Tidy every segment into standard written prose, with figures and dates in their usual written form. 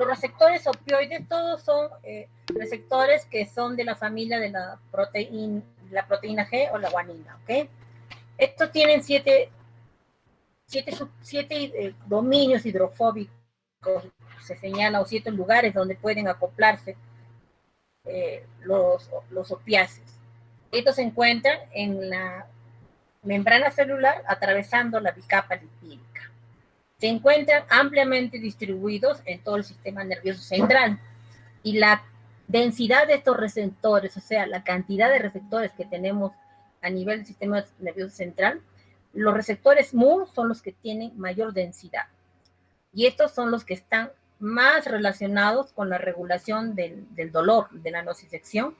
Los receptores opioides todos son receptores que son de la familia de la proteína G o la guanina, ¿ok? Estos tienen siete dominios hidrofóbicos, se señala, o 7 lugares donde pueden acoplarse los opiáceos. Estos se encuentran en la membrana celular atravesando la bicapa lipídica. Se encuentran ampliamente distribuidos en todo el sistema nervioso central y la densidad de estos receptores, o sea, la cantidad de receptores que tenemos a nivel del sistema nervioso central, los receptores mu son los que tienen mayor densidad y estos son los que están más relacionados con la regulación del dolor, de la nocicepción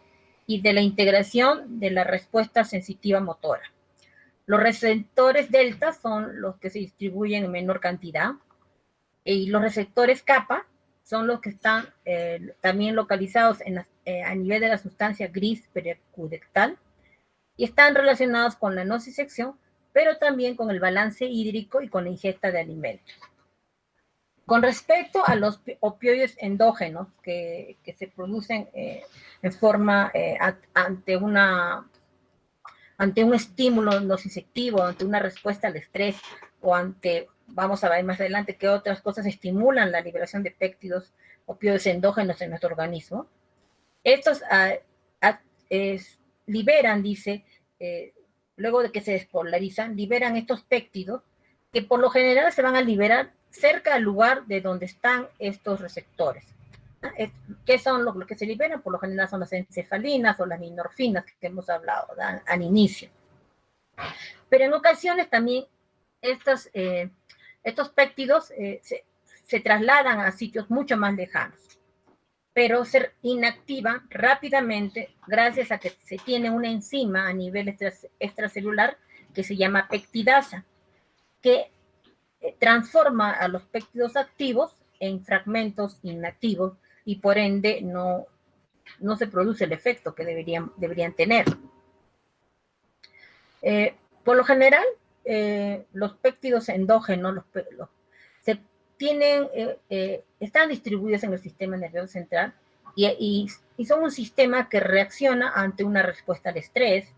y de la integración de la respuesta sensitiva motora. Los receptores delta son los que se distribuyen en menor cantidad y los receptores kappa son los que están también localizados a nivel de la sustancia gris periaqueductal y están relacionados con la nocicepción, pero también con el balance hídrico y con la ingesta de alimentos. Con respecto a los opioides endógenos que se producen en forma ante un estímulo nociceptivo, ante una respuesta al estrés o ante, vamos a ver más adelante, que otras cosas estimulan la liberación de péptidos opioides endógenos en nuestro organismo. Estos liberan, dice, luego de que se despolarizan, liberan estos péptidos que por lo general se van a liberar cerca al lugar de donde están estos receptores. ¿Qué son lo que se liberan? Por lo general son las encefalinas o las minorfinas que hemos hablado al inicio. Pero en ocasiones también estos péptidos se trasladan a sitios mucho más lejanos, pero se inactivan rápidamente gracias a que se tiene una enzima a nivel extracelular que se llama peptidasa, que transforma a los péptidos activos en fragmentos inactivos y por ende no se produce el efecto que deberían tener. Por lo general, los péptidos endógenos están distribuidos en el sistema nervioso central y son un sistema que reacciona ante una respuesta al estrés,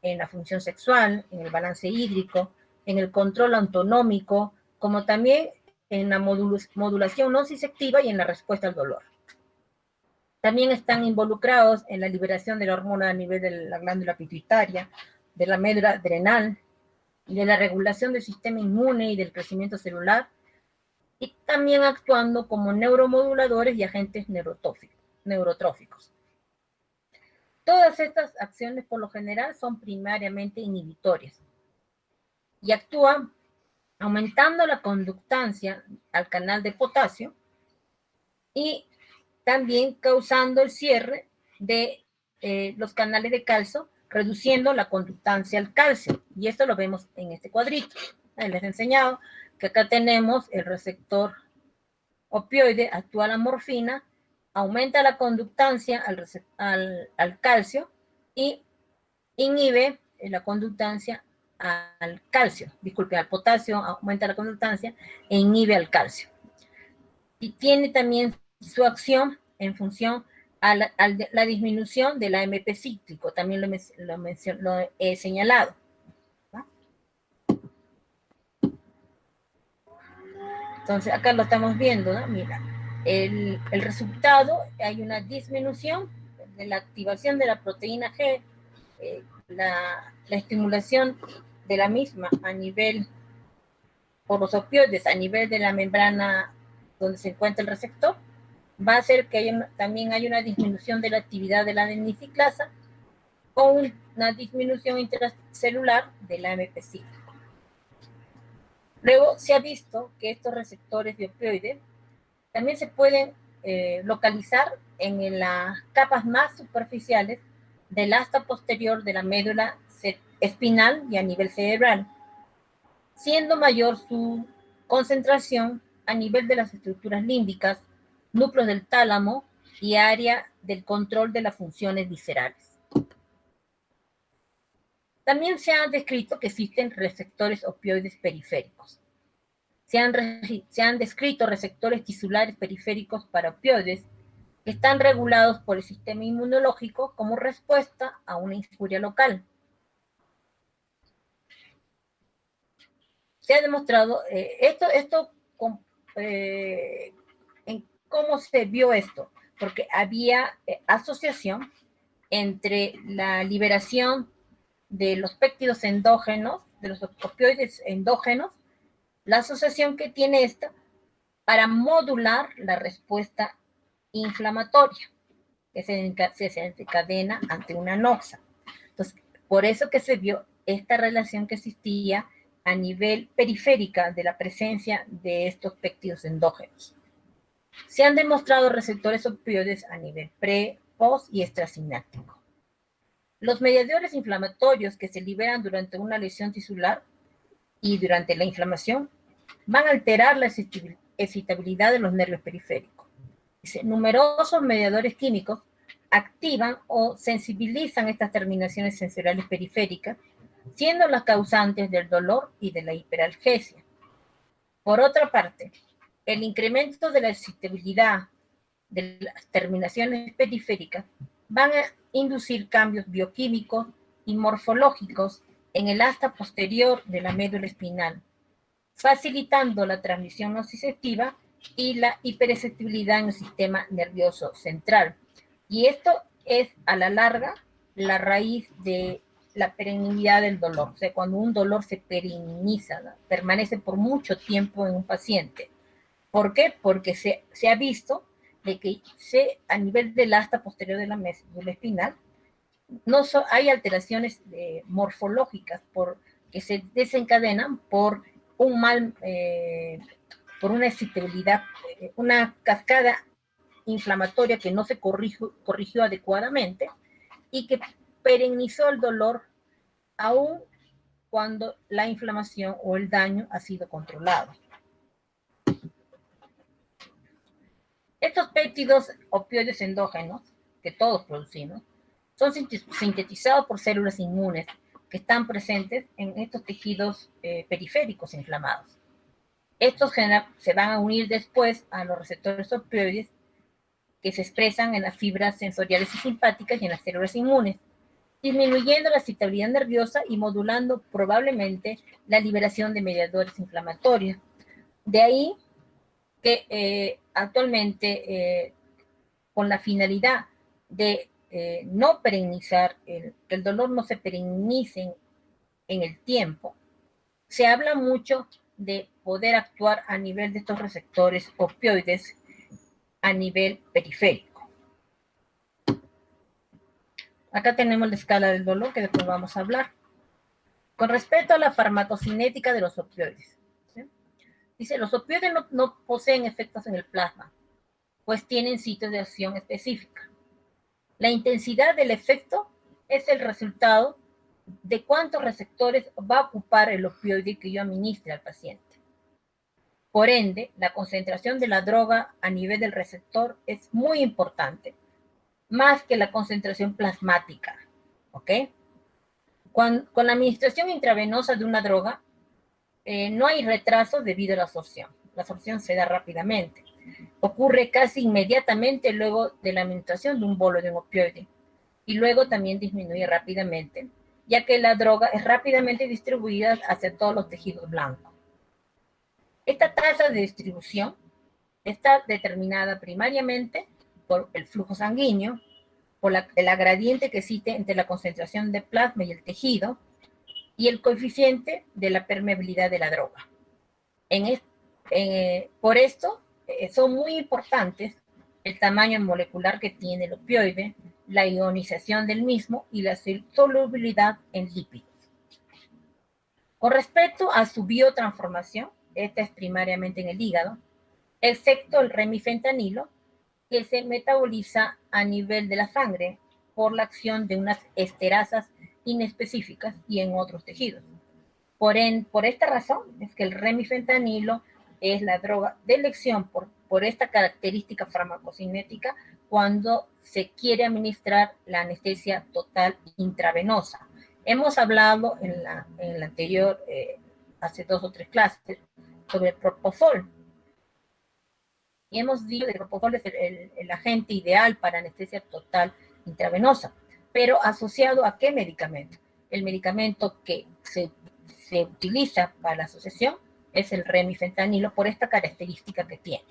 en la función sexual, en el balance hídrico, en el control autonómico, como también en la modulación nociceptiva y en la respuesta al dolor. También están involucrados en la liberación de la hormona a nivel de la glándula pituitaria, de la médula adrenal, y de la regulación del sistema inmune y del crecimiento celular, y también actuando como neuromoduladores y agentes neurotróficos. Todas estas acciones por lo general son primariamente inhibitorias y actúan aumentando la conductancia al canal de potasio y también causando el cierre de los canales de calcio, reduciendo la conductancia al calcio. Y esto lo vemos en este cuadrito. Les he enseñado que acá tenemos el receptor opioide, actúa la morfina, aumenta la conductancia al calcio y inhibe la conductancia al calcio, al potasio, aumenta la conductancia e inhibe al calcio. Y tiene también su acción en función a la disminución del AMP cíclico, también lo he señalado. ¿No? Entonces, acá lo estamos viendo, ¿no? Mira, el resultado, hay una disminución de la activación de la proteína G, la estimulación de la misma a nivel, por los opioides, a nivel de la membrana donde se encuentra el receptor, va a hacer que también haya una disminución de la actividad de la adeniciclasa o una disminución intracelular del AMP cíclico. Luego se ha visto que estos receptores de opioides también se pueden localizar en las capas más superficiales del asta posterior de la médula espinal y a nivel cerebral, siendo mayor su concentración a nivel de las estructuras límbicas, núcleos del tálamo y área del control de las funciones viscerales. También se ha descrito que existen receptores opioides periféricos. se han descrito receptores tisulares periféricos para opioides que están regulados por el sistema inmunológico como respuesta a una injuria local. Se ha demostrado en cómo se vio esto, porque había asociación entre la liberación de los péptidos endógenos, de los opioides endógenos, la asociación que tiene esta para modular la respuesta inflamatoria que se desencadena ante una noxa. Entonces, por eso que se vio esta relación que existía a nivel periférica de la presencia de estos péptidos endógenos. Se han demostrado receptores opioides a nivel pre, post y extrasináptico. Los mediadores inflamatorios que se liberan durante una lesión tisular y durante la inflamación van a alterar la excitabilidad de los nervios periféricos. Numerosos mediadores químicos activan o sensibilizan estas terminaciones sensoriales periféricas, siendo las causantes del dolor y de la hiperalgesia. Por otra parte, el incremento de la excitabilidad de las terminaciones periféricas van a inducir cambios bioquímicos y morfológicos en el asta posterior de la médula espinal, facilitando la transmisión nociceptiva y la hiperexcitabilidad en el sistema nervioso central. Y esto es, a la larga, la raíz de la perennidad del dolor. O sea, cuando un dolor se pereniza, ¿no?, permanece por mucho tiempo en un paciente. ¿Por qué? Porque se ha visto de que a nivel del asta posterior de la médula espinal hay alteraciones morfológicas que se desencadenan por por una excitabilidad, una cascada inflamatoria que no se corrigió adecuadamente y que perennizó el dolor aún cuando la inflamación o el daño ha sido controlado. Estos péptidos opioides endógenos, que todos producimos, son sintetizados por células inmunes que están presentes en estos tejidos periféricos inflamados. Estos se van a unir después a los receptores opioides que se expresan en las fibras sensoriales y simpáticas y en las células inmunes, disminuyendo la excitabilidad nerviosa y modulando probablemente la liberación de mediadores inflamatorios. De ahí que actualmente, con la finalidad de no perennizar, que el dolor no se perennice en el tiempo, se habla mucho de poder actuar a nivel de estos receptores opioides a nivel periférico. Acá tenemos la escala del dolor que después vamos a hablar. Con respecto a la farmacocinética de los opioides, ¿sí? Dice, los opioides no poseen efectos en el plasma, pues tienen sitios de acción específica. La intensidad del efecto es el resultado de cuántos receptores va a ocupar el opioide que yo administre al paciente. Por ende, la concentración de la droga a nivel del receptor es muy importante, más que la concentración plasmática, ¿ok? Con la administración intravenosa de una droga, no hay retraso debido a la absorción. La absorción se da rápidamente. Ocurre casi inmediatamente luego de la administración de un bolo de un opioide. Y luego también disminuye rápidamente, ya que la droga es rápidamente distribuida hacia todos los tejidos blancos. Esta tasa de distribución está determinada primariamente por el flujo sanguíneo, por el gradiente que existe entre la concentración de plasma y el tejido, y el coeficiente de la permeabilidad de la droga. Por esto, son muy importantes el tamaño molecular que tiene el opioide, la ionización del mismo y la solubilidad en lípidos. Con respecto a su biotransformación, esta es primariamente en el hígado, excepto el remifentanilo, que se metaboliza a nivel de la sangre por la acción de unas esterasas inespecíficas y en otros tejidos. Por esta razón es que el remifentanilo es la droga de elección por esta característica farmacocinética cuando se quiere administrar la anestesia total intravenosa. Hemos hablado en la anterior, hace 2 o 3 clases, sobre el propofol. Y hemos dicho que el propofol es el agente ideal para anestesia total intravenosa, pero asociado a ¿qué medicamento? El medicamento que se utiliza para la asociación es el remifentanilo por esta característica que tiene.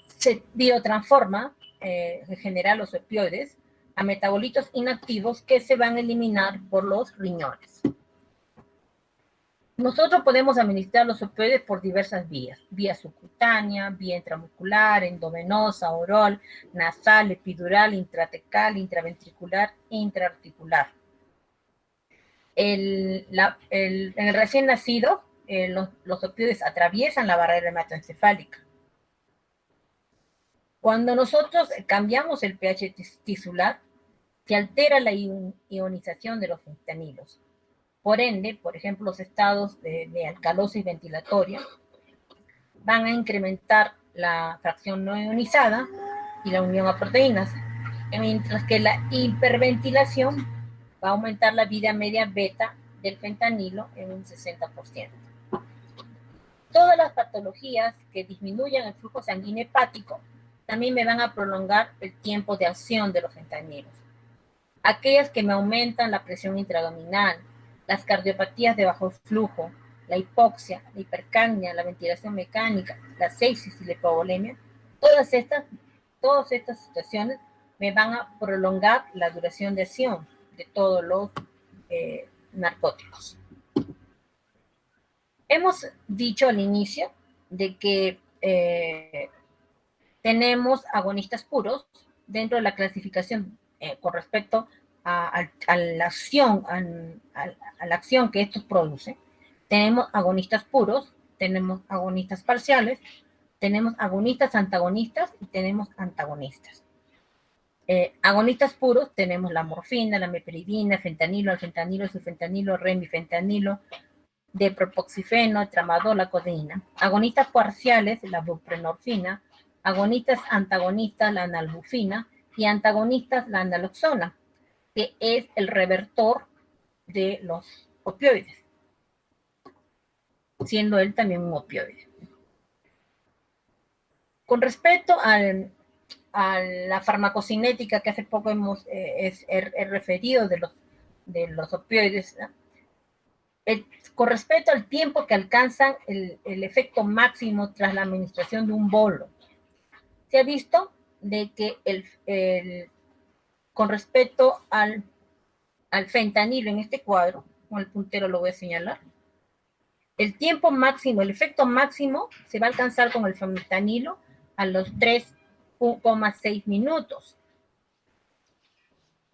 Se biotransforma en general los opioides a metabolitos inactivos que se van a eliminar por los riñones. Nosotros podemos administrar los opioides por diversas vías: vía subcutánea, vía intramuscular, endovenosa, oral, nasal, epidural, intratecal, intraventricular, intraarticular. En el recién nacido, los opioides atraviesan la barrera hematoencefálica. Cuando nosotros cambiamos el pH tisular, se altera la ionización de los fentanilos. Por ende, por ejemplo, los estados de alcalosis ventilatoria van a incrementar la fracción no ionizada y la unión a proteínas, mientras que la hiperventilación va a aumentar la vida media beta del fentanilo en un 60%. Todas las patologías que disminuyan el flujo sanguíneo hepático también me van a prolongar el tiempo de acción de los fentanilos. Aquellas que me aumentan la presión intraabdominal, las cardiopatías de bajo flujo, la hipoxia, la hipercapnia, la ventilación mecánica, la sepsis y la hipovolemia, todas estas situaciones me van a prolongar la duración de acción de todos los narcóticos. Hemos dicho al inicio de que tenemos agonistas puros dentro de la clasificación con respecto a la acción que estos producen. Tenemos agonistas puros, tenemos agonistas parciales, tenemos agonistas antagonistas y tenemos antagonistas. Agonistas puros tenemos la morfina, la meperidina, fentanilo, alfentanilo, sulfentanilo, remifentanilo, de propoxifeno, tramadol, la codeína. Agonistas parciales, la buprenorfina. Agonistas antagonistas, la analbufina. Y antagonistas, la naloxona, que es el revertor de los opioides, siendo él también un opioide. Con respecto a la farmacocinética que hace poco he referido de los opioides, ¿no? Con respecto al tiempo que alcanzan el efecto máximo tras la administración de un bolo, se ha visto de que con respecto al fentanilo en este cuadro, con el puntero lo voy a señalar, el tiempo máximo, el efecto máximo se va a alcanzar con el fentanilo a los 3,6 minutos.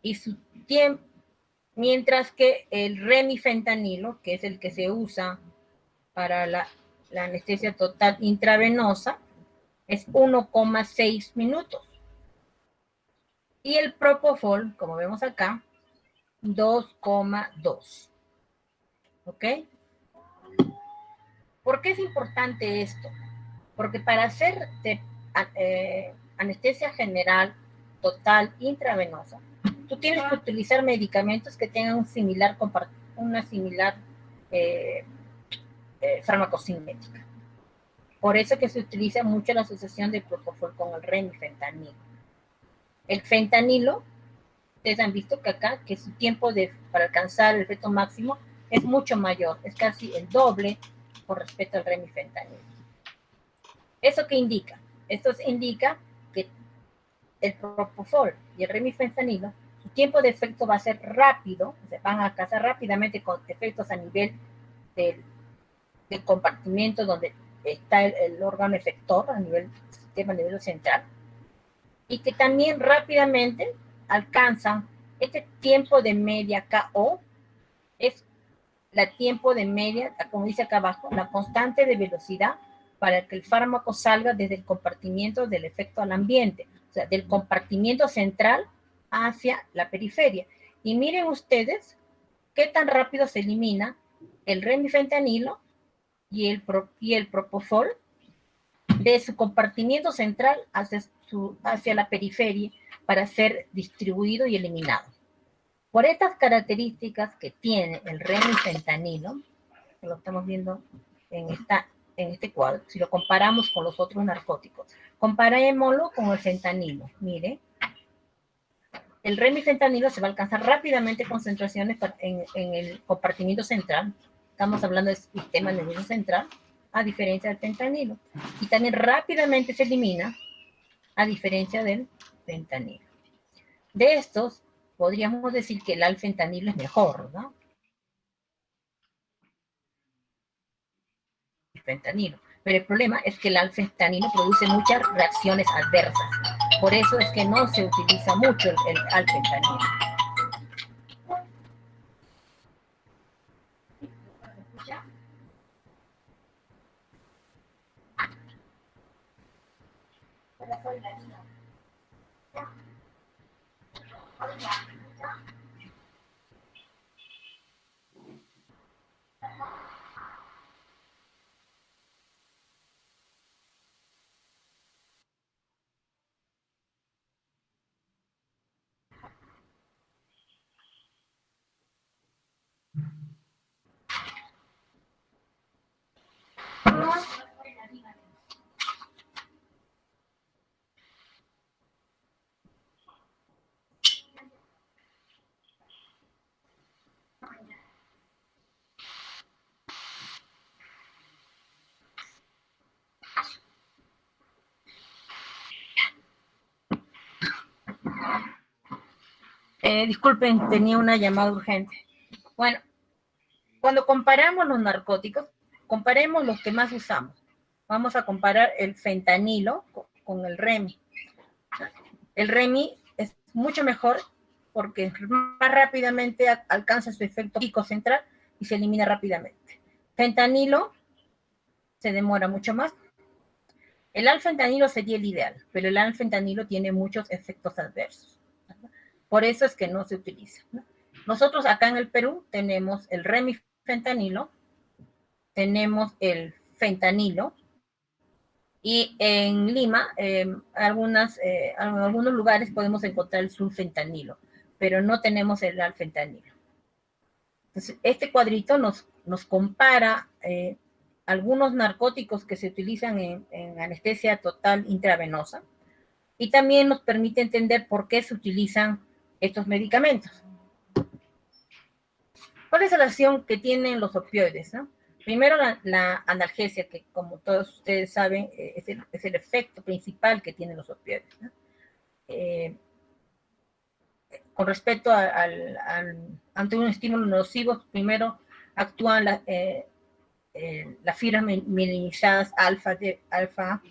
Y su tiempo, mientras que el remifentanilo, que es el que se usa para la anestesia total intravenosa, es 1,6 minutos. Y el propofol, como vemos acá, 2,2. ¿Ok? ¿Por qué es importante esto? Porque para hacer anestesia general total intravenosa, tú tienes que utilizar medicamentos que tengan una similar farmacocinética. Por eso que se utiliza mucho la asociación de propofol con el remifentanilo. El fentanilo, ustedes han visto que acá, que su tiempo para alcanzar el efecto máximo es mucho mayor, es casi el doble con respecto al remifentanilo. ¿Eso qué indica? Esto indica que el propofol y el remifentanilo, su tiempo de efecto va a ser rápido, o sea, van a alcanzar rápidamente con efectos a nivel del compartimiento donde está el órgano efector, a nivel del sistema nervioso central, y que también rápidamente alcanzan este tiempo de media KO, es el tiempo de media, como dice acá abajo, la constante de velocidad para que el fármaco salga desde el compartimiento del efecto al ambiente, o sea, del compartimiento central hacia la periferia. Y miren ustedes qué tan rápido se elimina el remifentanilo y el propofol de su compartimiento central hacia la periferia para ser distribuido y eliminado. Por estas características que tiene el remifentanilo, que lo estamos viendo en este cuadro, si lo comparamos con los otros narcóticos, comparémoslo con el fentanilo. Mire, el remifentanilo se va a alcanzar rápidamente concentraciones en el compartimiento central. Estamos hablando del sistema nervioso central, a diferencia del fentanilo. Y también rápidamente se elimina, a diferencia del fentanilo. De estos, podríamos decir que el alfentanilo es mejor, ¿no? El fentanilo. Pero el problema es que el alfentanilo produce muchas reacciones adversas. Por eso es que no se utiliza mucho el alfentanilo. Disculpen, tenía una llamada urgente. Bueno, cuando comparamos los narcóticos, comparemos los que más usamos. Vamos a comparar el fentanilo con el Remi. El Remi es mucho mejor porque más rápidamente alcanza su efecto pico central y se elimina rápidamente. Fentanilo se demora mucho más. El alfentanilo sería el ideal, pero el alfentanilo tiene muchos efectos adversos. Por eso es que no se utiliza. Nosotros acá en el Perú tenemos el remifentanilo, tenemos el fentanilo, y en Lima, en algunos lugares podemos encontrar el sulfentanilo, pero no tenemos el alfentanilo. Entonces, este cuadrito nos compara algunos narcóticos que se utilizan en anestesia total intravenosa y también nos permite entender por qué se utilizan estos medicamentos. ¿Cuál es la acción que tienen los opioides, no? Primero, la analgesia, que como todos ustedes saben, es el efecto principal que tienen los opioides, ¿no? Con respecto ante un estímulo nocivo, primero actúan las fibras mielinizadas alfa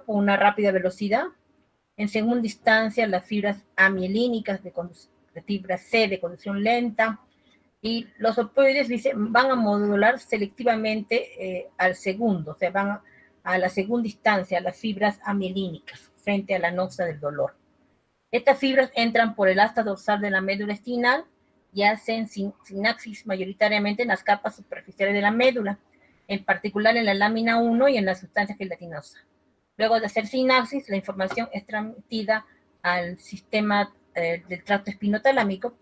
por una rápida velocidad. En segunda instancia, las fibras amielínicas de fibra C de conducción lenta. Y los opioides van a modular selectivamente al segundo, o sea, van a la segunda instancia, a las fibras amielínicas, frente a la noxa del dolor. Estas fibras entran por el asta dorsal de la médula espinal y hacen sinapsis mayoritariamente en las capas superficiales de la médula, en particular en la lámina 1 y en la sustancia gelatinosa. Luego de hacer sinapsis, la información es transmitida al sistema del tracto espinotalámico,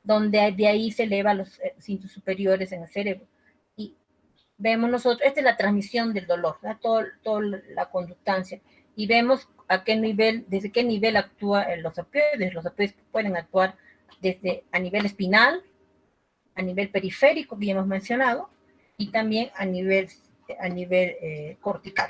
donde de ahí se eleva a los cintos superiores en el cerebro. Y vemos nosotros, esta es la transmisión del dolor, toda la conductancia, y vemos a qué nivel, desde qué nivel actúan los opioides. Los opioides pueden actuar desde a nivel espinal, a nivel periférico, que ya hemos mencionado, y también a nivel cortical.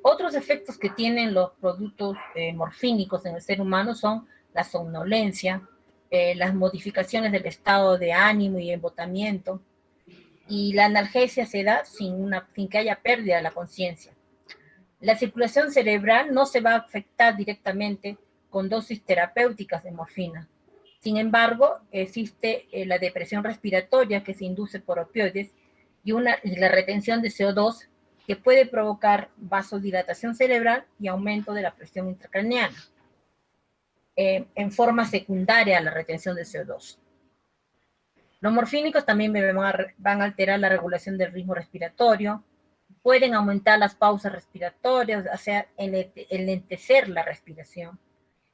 Otros efectos que tienen los productos morfínicos en el ser humano son la somnolencia, las modificaciones del estado de ánimo y embotamiento, y la analgesia se da sin que haya pérdida de la conciencia. La circulación cerebral no se va a afectar directamente con dosis terapéuticas de morfina. Sin embargo, existe la depresión respiratoria que se induce por opioides y la retención de CO2 que puede provocar vasodilatación cerebral y aumento de la presión intracraneana en forma secundaria a la retención de CO2. Los morfínicos también van a alterar la regulación del ritmo respiratorio, pueden aumentar las pausas respiratorias, o sea, enlentecer la respiración,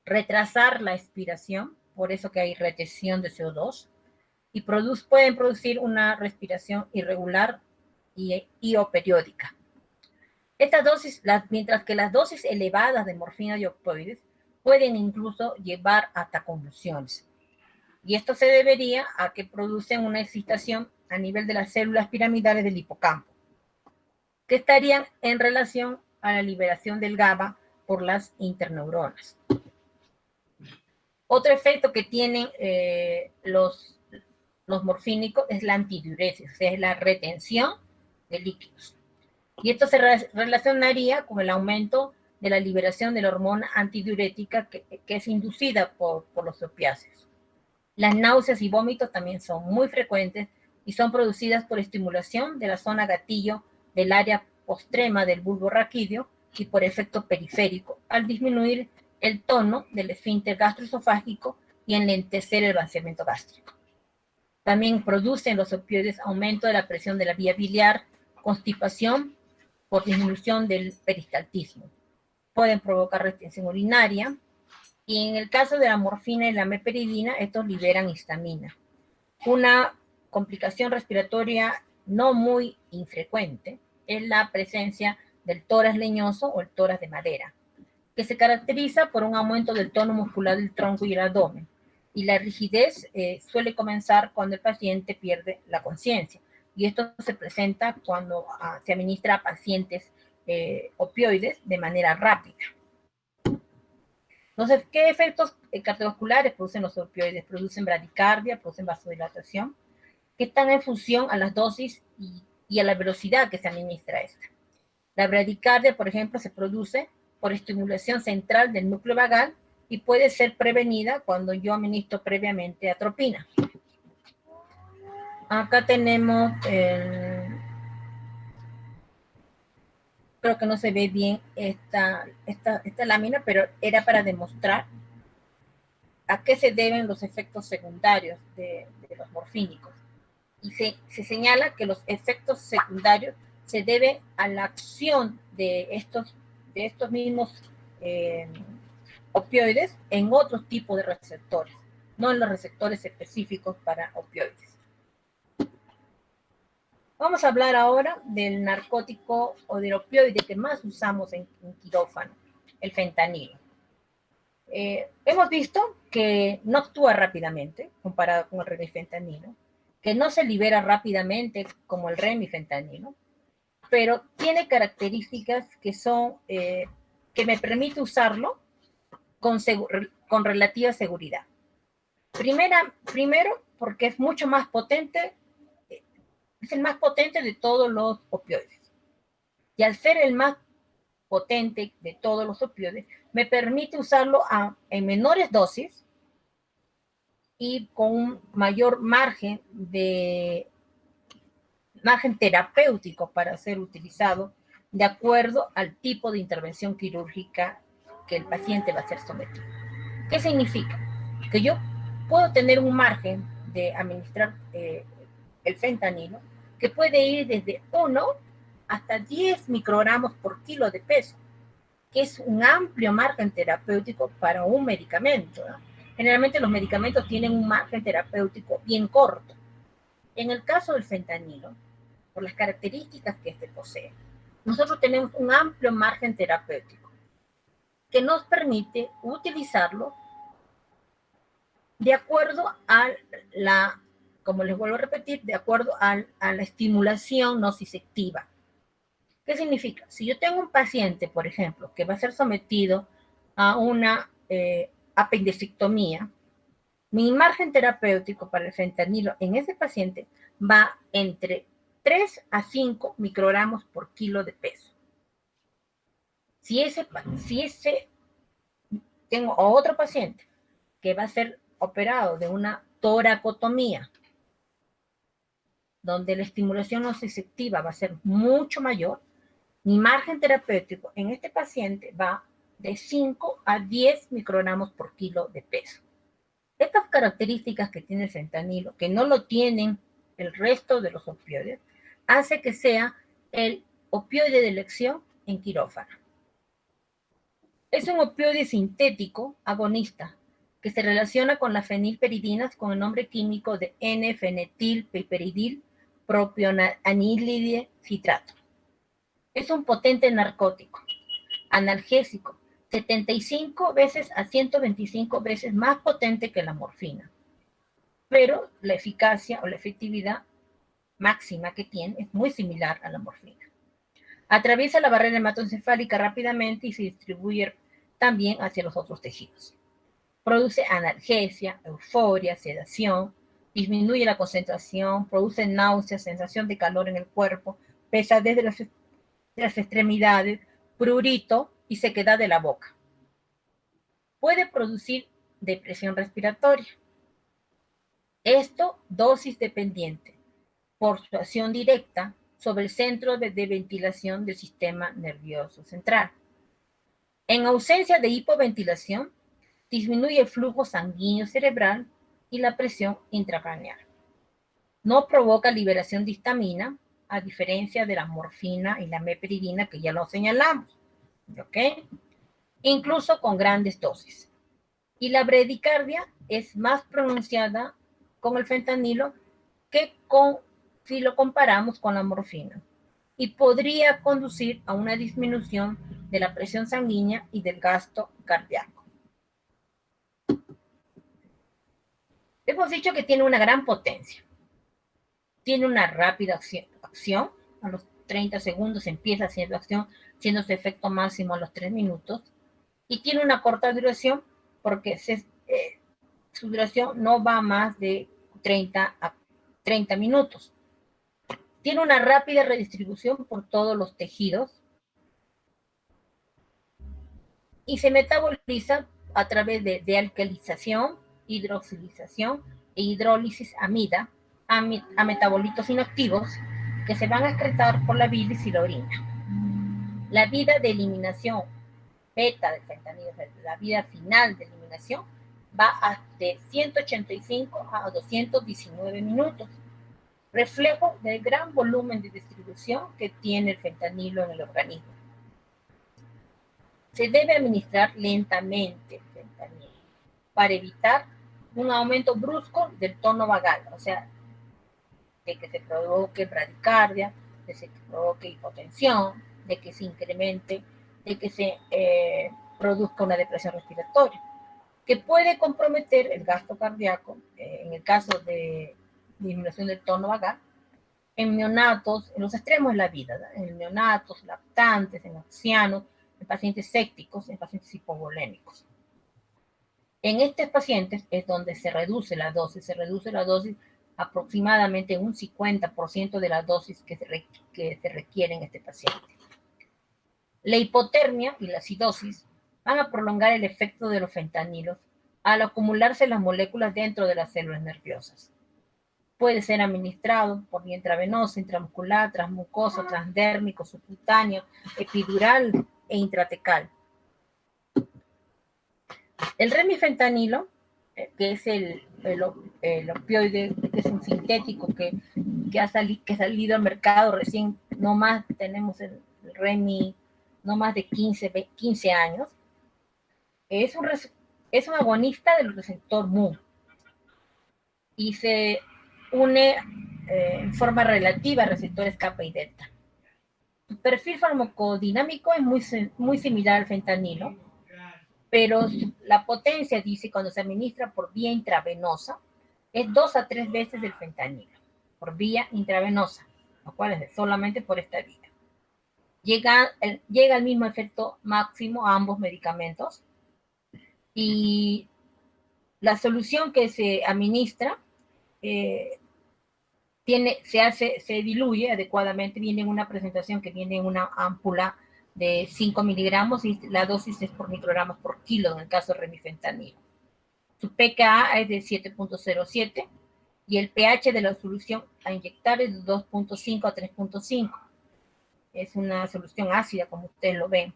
retrasar la expiración, por eso que hay retención de CO2, y pueden producir una respiración irregular y o periódica. Estas dosis, mientras que las dosis elevadas de morfina y opioides pueden incluso llevar hasta convulsiones. Y esto se debería a que producen una excitación a nivel de las células piramidales del hipocampo, que estarían en relación a la liberación del GABA por las interneuronas. Otro efecto que tienen los morfínicos es la antidiuresis, o sea, es la retención de líquidos. Y esto se relacionaría con el aumento de la liberación de la hormona antidiurética que es inducida por los opiáceos. Las náuseas y vómitos también son muy frecuentes y son producidas por estimulación de la zona gatillo del área postrema del bulbo raquídeo y por efecto periférico, al disminuir el tono del esfínter gastroesofágico y enlentecer el vaciamiento gástrico. También producen los opioides aumento de la presión de la vía biliar, constipación por disminución del peristaltismo. Pueden provocar retención urinaria y en el caso de la morfina y la meperidina, estos liberan histamina. Una complicación respiratoria no muy infrecuente es la presencia del tórax leñoso o el tórax de madera, que se caracteriza por un aumento del tono muscular del tronco y el abdomen. Y la rigidez suele comenzar cuando el paciente pierde la conciencia. Y esto se presenta cuando se administra a pacientes opioides de manera rápida. Entonces, ¿qué efectos cardiovasculares producen los opioides? Producen bradicardia, producen vasodilatación, que están en función a las dosis y a la velocidad que se administra esta. La bradicardia, por ejemplo, se produce por estimulación central del núcleo vagal y puede ser prevenida cuando yo administro previamente atropina. Acá tenemos creo que no se ve bien esta lámina, pero era para demostrar a qué se deben los efectos secundarios de los morfínicos. Y se señala que los efectos secundarios se deben a la acción de estos mismos opioides en otros tipos de receptores, no en los receptores específicos para opioides. Vamos a hablar ahora del narcótico o del opioide que más usamos en quirófano, el fentanilo. Hemos visto que no actúa rápidamente comparado con el remifentanilo, que no se libera rápidamente como el remifentanilo, pero tiene características que son que me permite usarlo con relativa seguridad. Primero, porque es mucho más potente, es el más potente de todos los opioides. Y al ser el más potente de todos los opioides, me permite usarlo en menores dosis y con un mayor margen terapéutico para ser utilizado de acuerdo al tipo de intervención quirúrgica que el paciente va a ser sometido. ¿Qué significa? Que yo puedo tener un margen de administrar el fentanilo que puede ir desde 1 hasta 10 microgramos por kilo de peso, que es un amplio margen terapéutico para un medicamento, ¿no? Generalmente los medicamentos tienen un margen terapéutico bien corto. En el caso del fentanilo, por las características que este posee, nosotros tenemos un amplio margen terapéutico que nos permite utilizarlo de acuerdo a como les vuelvo a repetir, de acuerdo a la estimulación nociceptiva. ¿Qué significa? Si yo tengo un paciente, por ejemplo, que va a ser sometido a una apendicectomía, mi margen terapéutico para el fentanilo en ese paciente va entre 3 a 5 microgramos por kilo de peso. Si tengo otro paciente que va a ser operado de una toracotomía, donde la estimulación nociceptiva va a ser mucho mayor, mi margen terapéutico en este paciente va de 5 a 10 microgramos por kilo de peso. Estas características que tiene el fentanilo, que no lo tienen el resto de los opioides, hace que sea el opioide de elección en quirófano. Es un opioide sintético agonista que se relaciona con las fenilperidinas con el nombre químico de N-fenetilpiperidil propionanilide citrato. Es un potente narcótico, analgésico, 75 veces a 125 veces más potente que la morfina. Pero la eficacia o la efectividad máxima que tiene es muy similar a la morfina. Atraviesa la barrera hematoencefálica rápidamente y se distribuye también hacia los otros tejidos. Produce analgesia, euforia, sedación, disminuye la concentración, produce náuseas, sensación de calor en el cuerpo, pesadez de las extremidades, prurito y sequedad de la boca. Puede producir depresión respiratoria. Esto dosis dependiente, por su acción directa sobre el centro de ventilación del sistema nervioso central. En ausencia de hipoventilación, disminuye el flujo sanguíneo cerebral y la presión intracraneal. No provoca liberación de histamina, a diferencia de la morfina y la meperidina que ya lo señalamos, ¿ok? Incluso con grandes dosis. Y la bradicardia es más pronunciada con el fentanilo que si lo comparamos con la morfina, y podría conducir a una disminución de la presión sanguínea y del gasto cardíaco. Hemos dicho que tiene una gran potencia. Tiene una rápida acción. A los 30 segundos empieza haciendo acción, siendo su efecto máximo a los 3 minutos. Y tiene una corta duración porque su duración no va más de 30 a 30 minutos. Tiene una rápida redistribución por todos los tejidos y se metaboliza a través de alcalización, hidroxilización e hidrólisis amida a metabolitos inactivos que se van a excretar por la bilis y la orina. La vida de eliminación beta del fentanilo, la vida final de eliminación, va de 185 a 219 minutos, reflejo del gran volumen de distribución que tiene el fentanilo en el organismo. Se debe administrar lentamente el fentanilo para evitar un aumento brusco del tono vagal, o sea, de que se provoque bradicardia, de que se provoque hipotensión, de que se incremente, de que se produzca una depresión respiratoria, que puede comprometer el gasto cardíaco, en el caso de disminución del tono vagal, en neonatos, en los extremos de la vida, ¿no? En neonatos, lactantes, en ancianos, en pacientes sépticos, en pacientes hipovolémicos. En estos pacientes es donde se reduce la dosis aproximadamente un 50% de la dosis que se requiere en este paciente. La hipotermia y la acidosis van a prolongar el efecto de los fentanilos al acumularse las moléculas dentro de las células nerviosas. Puede ser administrado por vía intravenosa, intramuscular, transmucoso, transdérmico, subcutáneo, epidural e intratecal. El remifentanilo, que es el opioide, que es un sintético que ha salido al mercado recién, no más tenemos el Remi, no más de 15 años, es un agonista del receptor mu y se une en forma relativa a receptores kappa y delta. Su perfil farmacodinámico es muy similar al fentanilo, pero la potencia, dice, cuando se administra por vía intravenosa, es 2 a 3 veces del fentanilo, por vía intravenosa, lo cual es solamente por esta vía. Llega al mismo efecto máximo a ambos medicamentos, y la solución que se administra se diluye adecuadamente, viene en una presentación que viene en una ámpula de 5 miligramos y la dosis es por microgramos por kilo en el caso de remifentanilo. Su pKa es de 7.07 y el pH de la solución a inyectar es de 2.5 a 3.5. Es una solución ácida, como ustedes lo ven.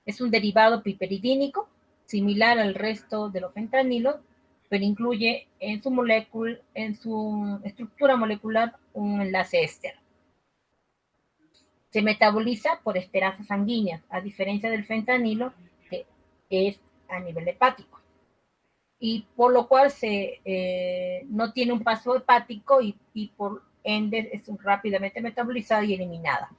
Es un derivado piperidínico, similar al resto de los fentanilos, pero incluye en su estructura molecular un enlace éster. Se metaboliza por esterasas sanguíneas, a diferencia del fentanilo, que es a nivel hepático. y por lo cual no tiene un paso hepático y por ende es rápidamente metabolizada y eliminada.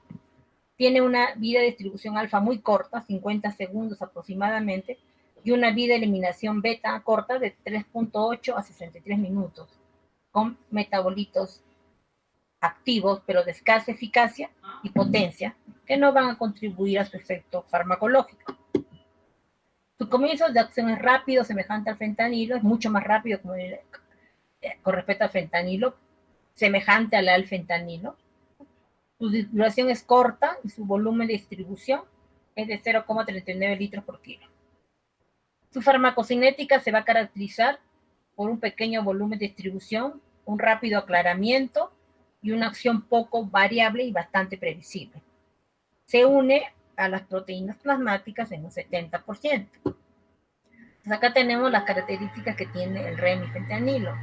Tiene una vida de distribución alfa muy corta, 50 segundos aproximadamente, y una vida de eliminación beta corta de 3.8 a 63 minutos, con metabolitos activos, pero de escasa eficacia y potencia, que no van a contribuir a su efecto farmacológico. Su comienzo de acción es rápido, semejante al fentanilo, es mucho más rápido con respecto al fentanilo, semejante al alfentanilo. Su duración es corta y su volumen de distribución es de 0,39 litros por kilo. Su farmacocinética se va a caracterizar por un pequeño volumen de distribución, un rápido aclaramiento y una acción poco variable y bastante previsible. Se une a las proteínas plasmáticas en un 70%. Entonces acá tenemos las características que tiene el remifentanilo.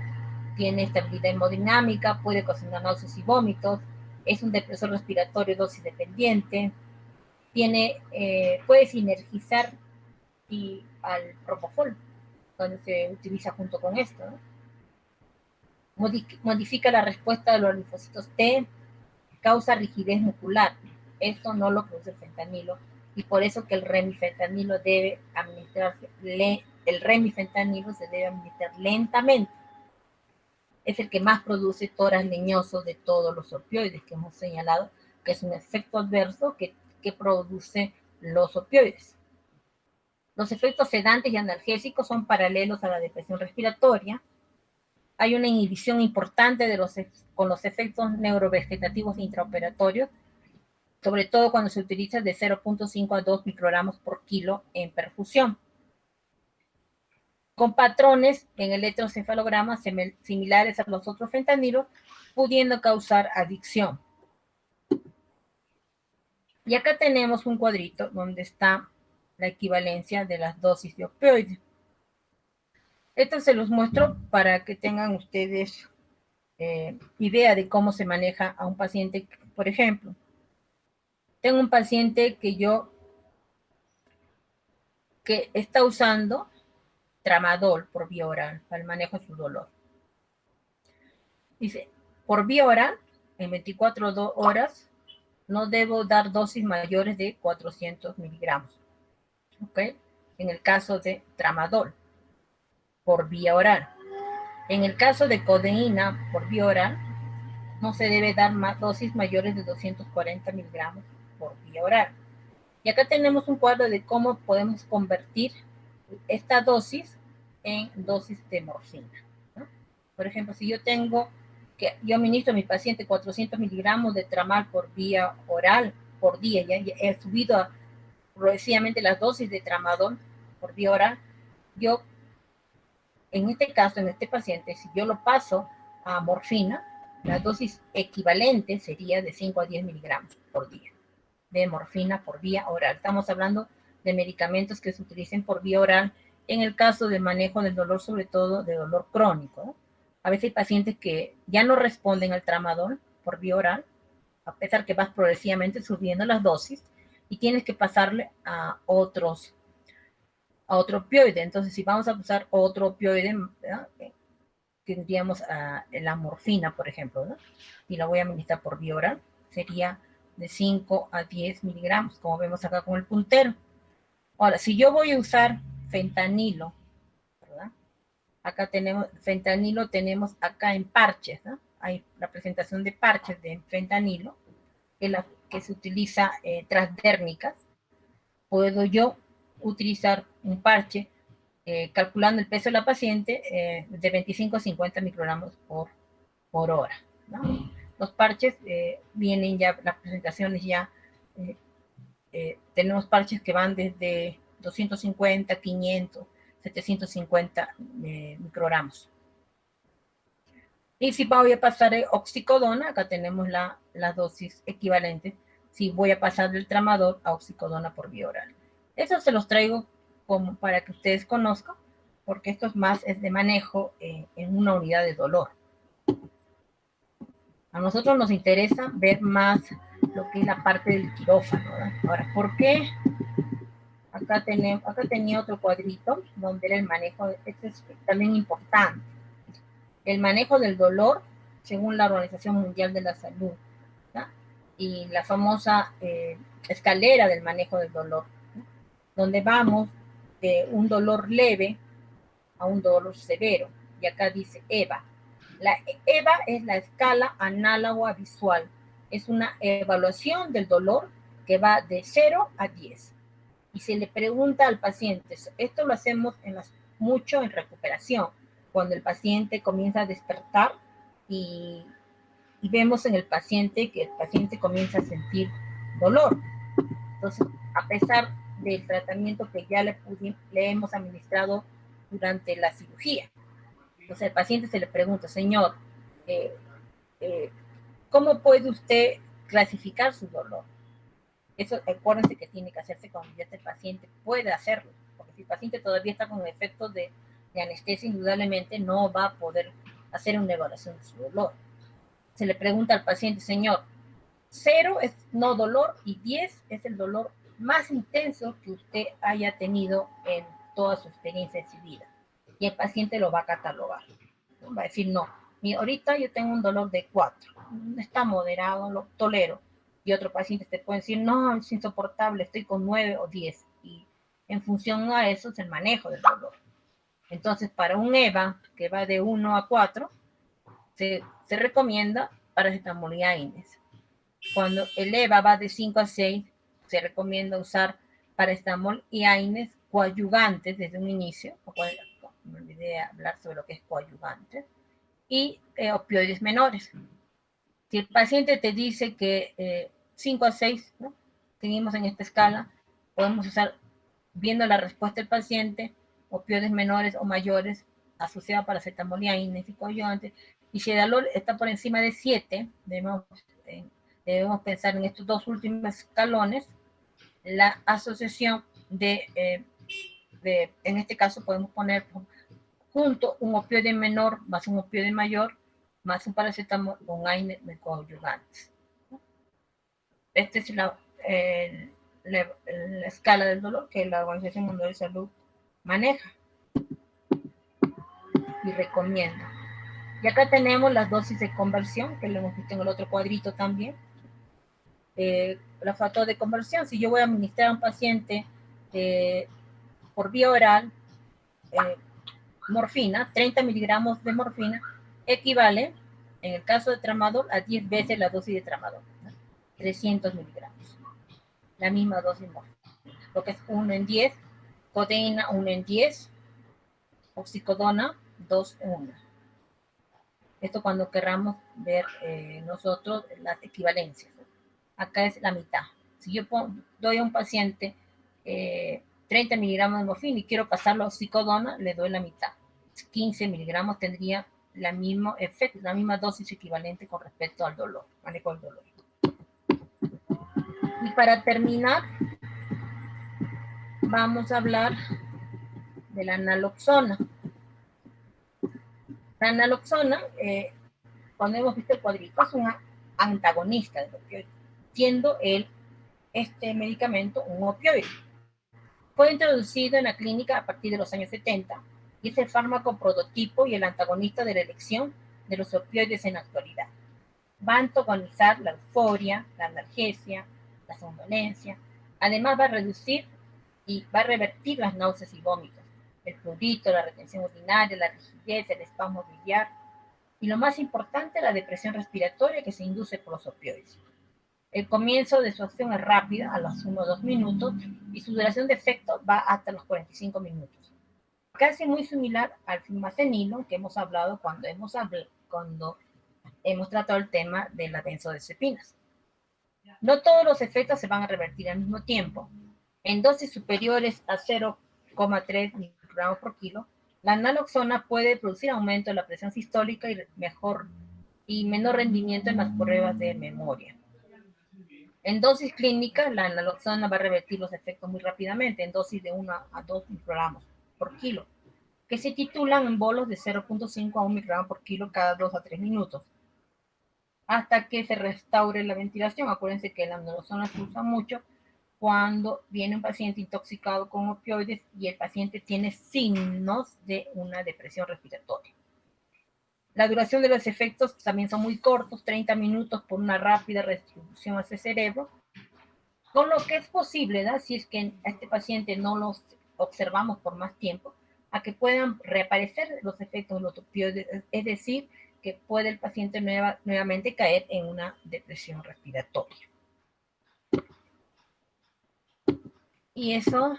Tiene estabilidad hemodinámica, puede ocasionar náuseas y vómitos, es un depresor respiratorio dosis dependiente, puede sinergizar al propofol, cuando se utiliza junto con esto, ¿no? Modifica la respuesta de los linfocitos T, causa rigidez muscular. Esto no lo produce el fentanilo y por eso que el remifentanilo debe administrarse, el remifentanilo se debe administrar lentamente. Es el que más produce toras leñosos de todos los opioides que hemos señalado, que es un efecto adverso que produce los opioides. Los efectos sedantes y analgésicos son paralelos a la depresión respiratoria. Hay una inhibición importante con los efectos neurovegetativos intraoperatorios, sobre todo cuando se utiliza de 0.5 a 2 microgramos por kilo en perfusión, con patrones en electroencefalogramas similares a los otros fentanilos, pudiendo causar adicción. Y acá tenemos un cuadrito donde está la equivalencia de las dosis de opioides. Esto se los muestro para que tengan ustedes idea de cómo se maneja a un paciente. Por ejemplo, tengo un paciente que está usando tramadol por vía oral para el manejo de su dolor. Dice, por vía oral, en 24 horas, no debo dar dosis mayores de 400 miligramos. ¿Ok? En el caso de tramadol, por vía oral. En el caso de codeína, por vía oral, no se debe dar dosis mayores de 240 miligramos por vía oral. Y acá tenemos un cuadro de cómo podemos convertir esta dosis en dosis de morfina, ¿no? Por ejemplo, si yo ministro a mi paciente 400 miligramos de tramal por vía oral por día, ya he subido progresivamente las dosis de tramadol por vía oral, yo, en este caso, en este paciente, si yo lo paso a morfina, la dosis equivalente sería de 5 a 10 miligramos por día de morfina por vía oral. Estamos hablando de medicamentos que se utilicen por vía oral en el caso de manejo del dolor, sobre todo de dolor crónico, ¿no? A veces hay pacientes que ya no responden al tramadol por vía oral, a pesar que vas progresivamente subiendo las dosis y tienes que pasarle a otro opioide. Entonces, si vamos a usar otro opioide, ¿verdad? Tendríamos la morfina, por ejemplo, ¿no? Y la voy a administrar por vía oral, sería de 5 a 10 miligramos, como vemos acá con el puntero. Ahora, si yo voy a usar fentanilo, ¿verdad? Acá tenemos fentanilo, tenemos acá en parches, ¿no? Hay la presentación de parches de fentanilo, que se utiliza transdérmicas. Puedo yo utilizar un parche calculando el peso de la paciente de 25 a 50 microgramos por hora, ¿no? Los parches vienen ya, las presentaciones ya, tenemos parches que van desde 250, 500, 750 microgramos. Y si voy a pasar oxicodona, acá tenemos la dosis equivalente, si voy a pasar del tramadol a oxicodona por vía oral. Eso se los traigo como para que ustedes conozcan, porque esto es de manejo en una unidad de dolor. A nosotros nos interesa ver más lo que es la parte del quirófano, ¿verdad? Ahora, ¿por qué? Acá tenía otro cuadrito donde era el manejo, este es también importante, el manejo del dolor según la Organización Mundial de la Salud, ¿no? Y la famosa escalera del manejo del dolor, ¿no? Donde vamos de un dolor leve a un dolor severo. Y acá dice EVA. La EVA es la escala análoga visual. Es una evaluación del dolor que va de 0 a 10. Y se le pregunta al paciente, esto lo hacemos mucho en recuperación, cuando el paciente comienza a despertar y, y vemos en el paciente que el paciente comienza a sentir dolor. Entonces, a pesar del tratamiento que ya le hemos administrado durante la cirugía. Entonces, al paciente se le pregunta, señor, eh, eh, ¿cómo puede usted clasificar su dolor? Eso, acuérdense que tiene que hacerse cuando ya el paciente puede hacerlo, porque si el paciente todavía está con efectos de anestesia, indudablemente no va a poder hacer una evaluación de su dolor. Se le pregunta al paciente, señor, 0 es no dolor y 10 es el dolor más intenso que usted haya tenido en toda su experiencia en su vida. Y el paciente lo va a catalogar. Va a decir, no, ahorita yo tengo un dolor de 4, está moderado, lo tolero. Y otro paciente te puede decir, no, es insoportable, estoy con 9 o 10. Y en función a eso es el manejo del dolor. Entonces, para un EVA que va de 1 a 4, se recomienda paracetamol y AINES. Cuando el EVA va de 5 a 6, se recomienda usar paracetamol y AINES coadyuvantes desde un inicio. Me olvidé hablar sobre lo que es coadyuvantes. Y opioides menores. Si el paciente te dice que 5 a 6, ¿no?, seguimos en esta escala, podemos usar, viendo la respuesta del paciente, opioides menores o mayores asociados a paracetamol y AINES y coadyuvantes. Y si el valor está por encima de 7, debemos pensar en estos dos últimos escalones, la asociación en este caso podemos poner junto un opioide menor más un opioide mayor más un paracetamol con AINES de coadyuvantes. Esta es la escala del dolor que la Organización Mundial de Salud maneja y recomienda. Y acá tenemos las dosis de conversión, que lo hemos visto en el otro cuadrito también. Los factores de conversión, si yo voy a administrar a un paciente por vía oral morfina, 30 miligramos de morfina, equivale, en el caso de tramadol, a 10 veces la dosis de tramadol, ¿no? 300 miligramos. La misma dosis de morfina. Lo que es 1 en 10, codeína 1 en 10, oxicodona 2 en 1. Esto cuando querramos ver nosotros las equivalencias. Acá es la mitad. Si yo doy a un paciente 30 miligramos de morfina y quiero pasarlo a oxicodona, le doy la mitad. 15 miligramos tendría la misma efecto, la misma dosis equivalente con respecto al dolor, manejo del dolor. Y para terminar, vamos a hablar de la naloxona. La naloxona, cuando hemos visto el cuadrito, es un antagonista del opioide, siendo este medicamento un opioide. Fue introducido en la clínica a partir de los años 70 y es el fármaco prototipo y el antagonista de la elección de los opioides en la actualidad. Va a antagonizar la euforia, la analgesia, la somnolencia. Además va a reducir y va a revertir las náuseas y vómitos, el prurito, la retención urinaria, la rigidez, el espasmo biliar y lo más importante, la depresión respiratoria que se induce por los opioides. El comienzo de su acción es rápida, a los 1 o 2 minutos, y su duración de efecto va hasta los 45 minutos. Casi muy similar al flumazenilo que hemos hablado cuando hemos tratado el tema de las benzodiazepinas. No todos los efectos se van a revertir al mismo tiempo. En dosis superiores a 0,3 microgramos por kilo, la naloxona puede producir aumento de la presión sistólica y menor rendimiento en las pruebas de memoria. En dosis clínica, la naloxona va a revertir los efectos muy rápidamente, en dosis de 1 a 2 microgramos por kilo, que se titulan en bolos de 0,5 a 1 microgramo por kilo cada 2 a 3 minutos, hasta que se restaure la ventilación. Acuérdense que la naloxona se usa mucho cuando viene un paciente intoxicado con opioides y el paciente tiene signos de una depresión respiratoria. La duración de los efectos también son muy cortos, 30 minutos por una rápida redistribución hacia el cerebro, con lo que es posible, ¿no? Si es que a este paciente no los observamos por más tiempo, a que puedan reaparecer los efectos de los opioides, es decir, que puede el paciente nuevamente caer en una depresión respiratoria. Y eso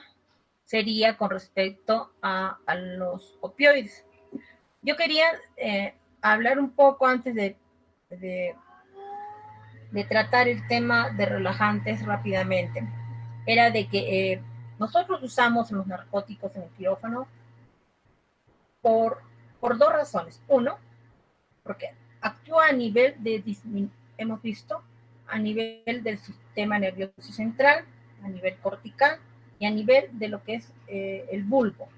sería con respecto a los opioides. Yo quería hablar un poco antes de, de tratar el tema de relajantes rápidamente. Era de que nosotros usamos los narcóticos en el quirófano por, por dos razones. Uno, porque actúa a nivel de, hemos visto, a nivel del sistema nervioso central, a nivel cortical y a nivel de lo que es el bulbo,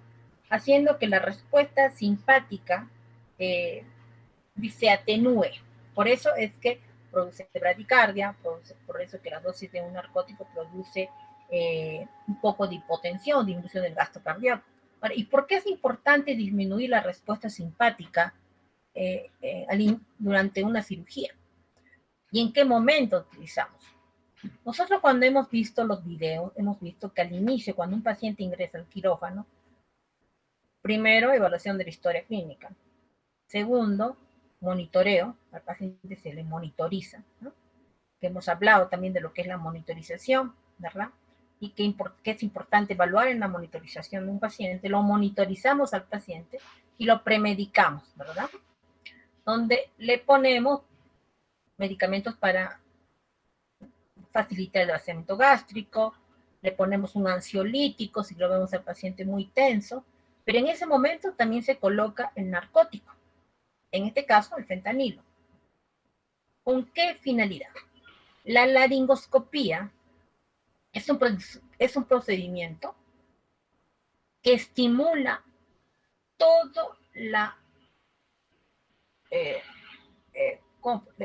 haciendo que la respuesta simpática se atenúe. Por eso es que produce bradicardia, por eso que la dosis de un narcótico produce un poco de hipotensión, disminución del gasto cardíaco. ¿Y por qué es importante disminuir la respuesta simpática durante una cirugía? ¿Y en qué momento utilizamos? Nosotros cuando hemos visto los videos, hemos visto que al inicio, cuando un paciente ingresa al quirófano, primero, evaluación de la historia clínica. Segundo, monitoreo. Al paciente se le monitoriza, ¿no? Que hemos hablado también de lo que es la monitorización, ¿verdad? Y que es importante evaluar en la monitorización de un paciente. Lo monitorizamos al paciente y lo premedicamos, ¿verdad? Donde le ponemos medicamentos para facilitar el vaciamiento gástrico, le ponemos un ansiolítico si lo vemos al paciente muy tenso, pero en ese momento también se coloca el narcótico, en este caso el fentanilo. ¿Con qué finalidad? La laringoscopía es un procedimiento que estimula todo la eh,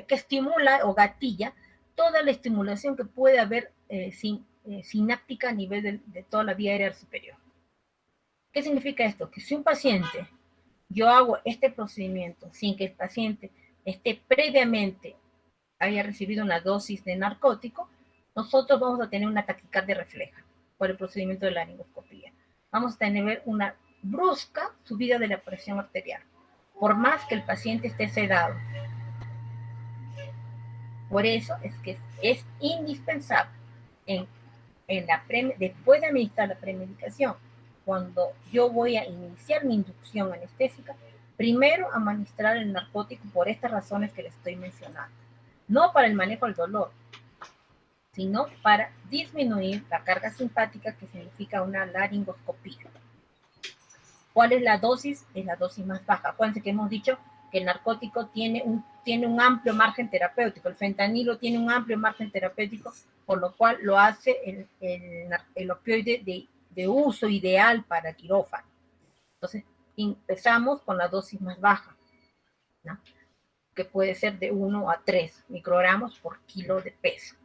que estimula o gatilla toda la estimulación que puede haber sináptica a nivel de toda la vía aérea superior. ¿Qué significa esto? Que si un paciente, yo hago este procedimiento sin que el paciente esté previamente haya recibido una dosis de narcótico, nosotros vamos a tener una taquicardia refleja por el procedimiento de la laringoscopía. Vamos a tener una brusca subida de la presión arterial, por más que el paciente esté sedado. Por eso es que es indispensable después de administrar la premedicación, cuando yo voy a iniciar mi inducción anestésica, primero administrar el narcótico por estas razones que les estoy mencionando. No para el manejo del dolor, sino para disminuir la carga simpática, que significa una laringoscopía. ¿Cuál es la dosis? Es la dosis más baja. Acuérdense que hemos dicho que el narcótico tiene un amplio margen terapéutico, el fentanilo tiene un amplio margen terapéutico, por lo cual lo hace el opioide de uso ideal para quirófano. Entonces, empezamos con la dosis más baja, ¿no? Que puede ser de 1 a 3 microgramos por kilo de peso.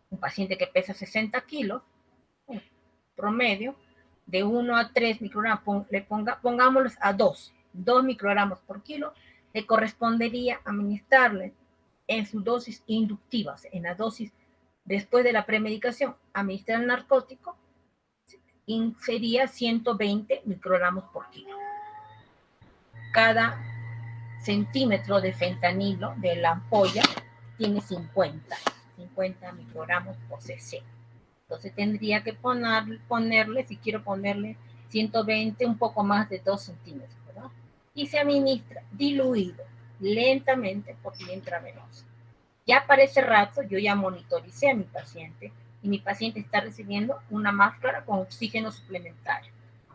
Un paciente que pesa 60 kilos, promedio, de 1 a 3 microgramos, pongámoslos a 2 microgramos por kilo, le correspondería administrarle en sus dosis inductivas, en la dosis después de la premedicación, administrar el narcótico, sería 120 microgramos por kilo. Cada centímetro de fentanilo de la ampolla tiene 50 microgramos por cc. Entonces tendría que ponerle, si quiero ponerle 120, un poco más de 2 centímetros, ¿verdad? Y se administra diluido lentamente por vía intravenosa. Ya para ese rato yo ya monitoricé a mi paciente y mi paciente está recibiendo una máscara con oxígeno suplementario,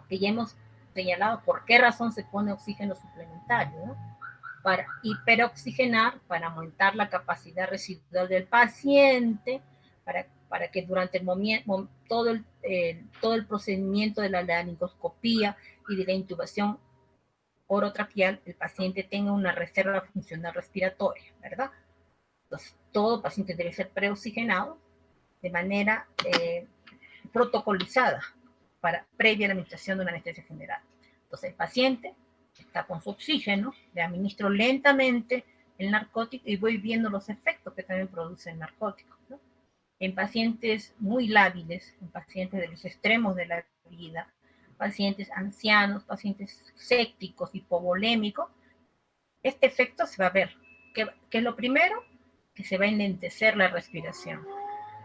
que ya hemos señalado por qué razón se pone oxígeno suplementario, ¿no? Para hiperoxigenar, para aumentar la capacidad residual del paciente, para que durante todo el procedimiento de la laringoscopía y de la intubación orotraqueal, el paciente tenga una reserva funcional respiratoria, ¿verdad? Entonces, todo paciente debe ser preoxigenado de manera protocolizada previa a la administración de una anestesia general. Entonces el paciente está con su oxígeno, le administro lentamente el narcótico y voy viendo los efectos que también produce el narcótico, ¿no? En pacientes muy lábiles, en pacientes de los extremos de la vida, pacientes ancianos, pacientes sépticos, hipovolémicos, este efecto se va a ver. ¿Qué es lo primero? Que se va a enlentecer la respiración,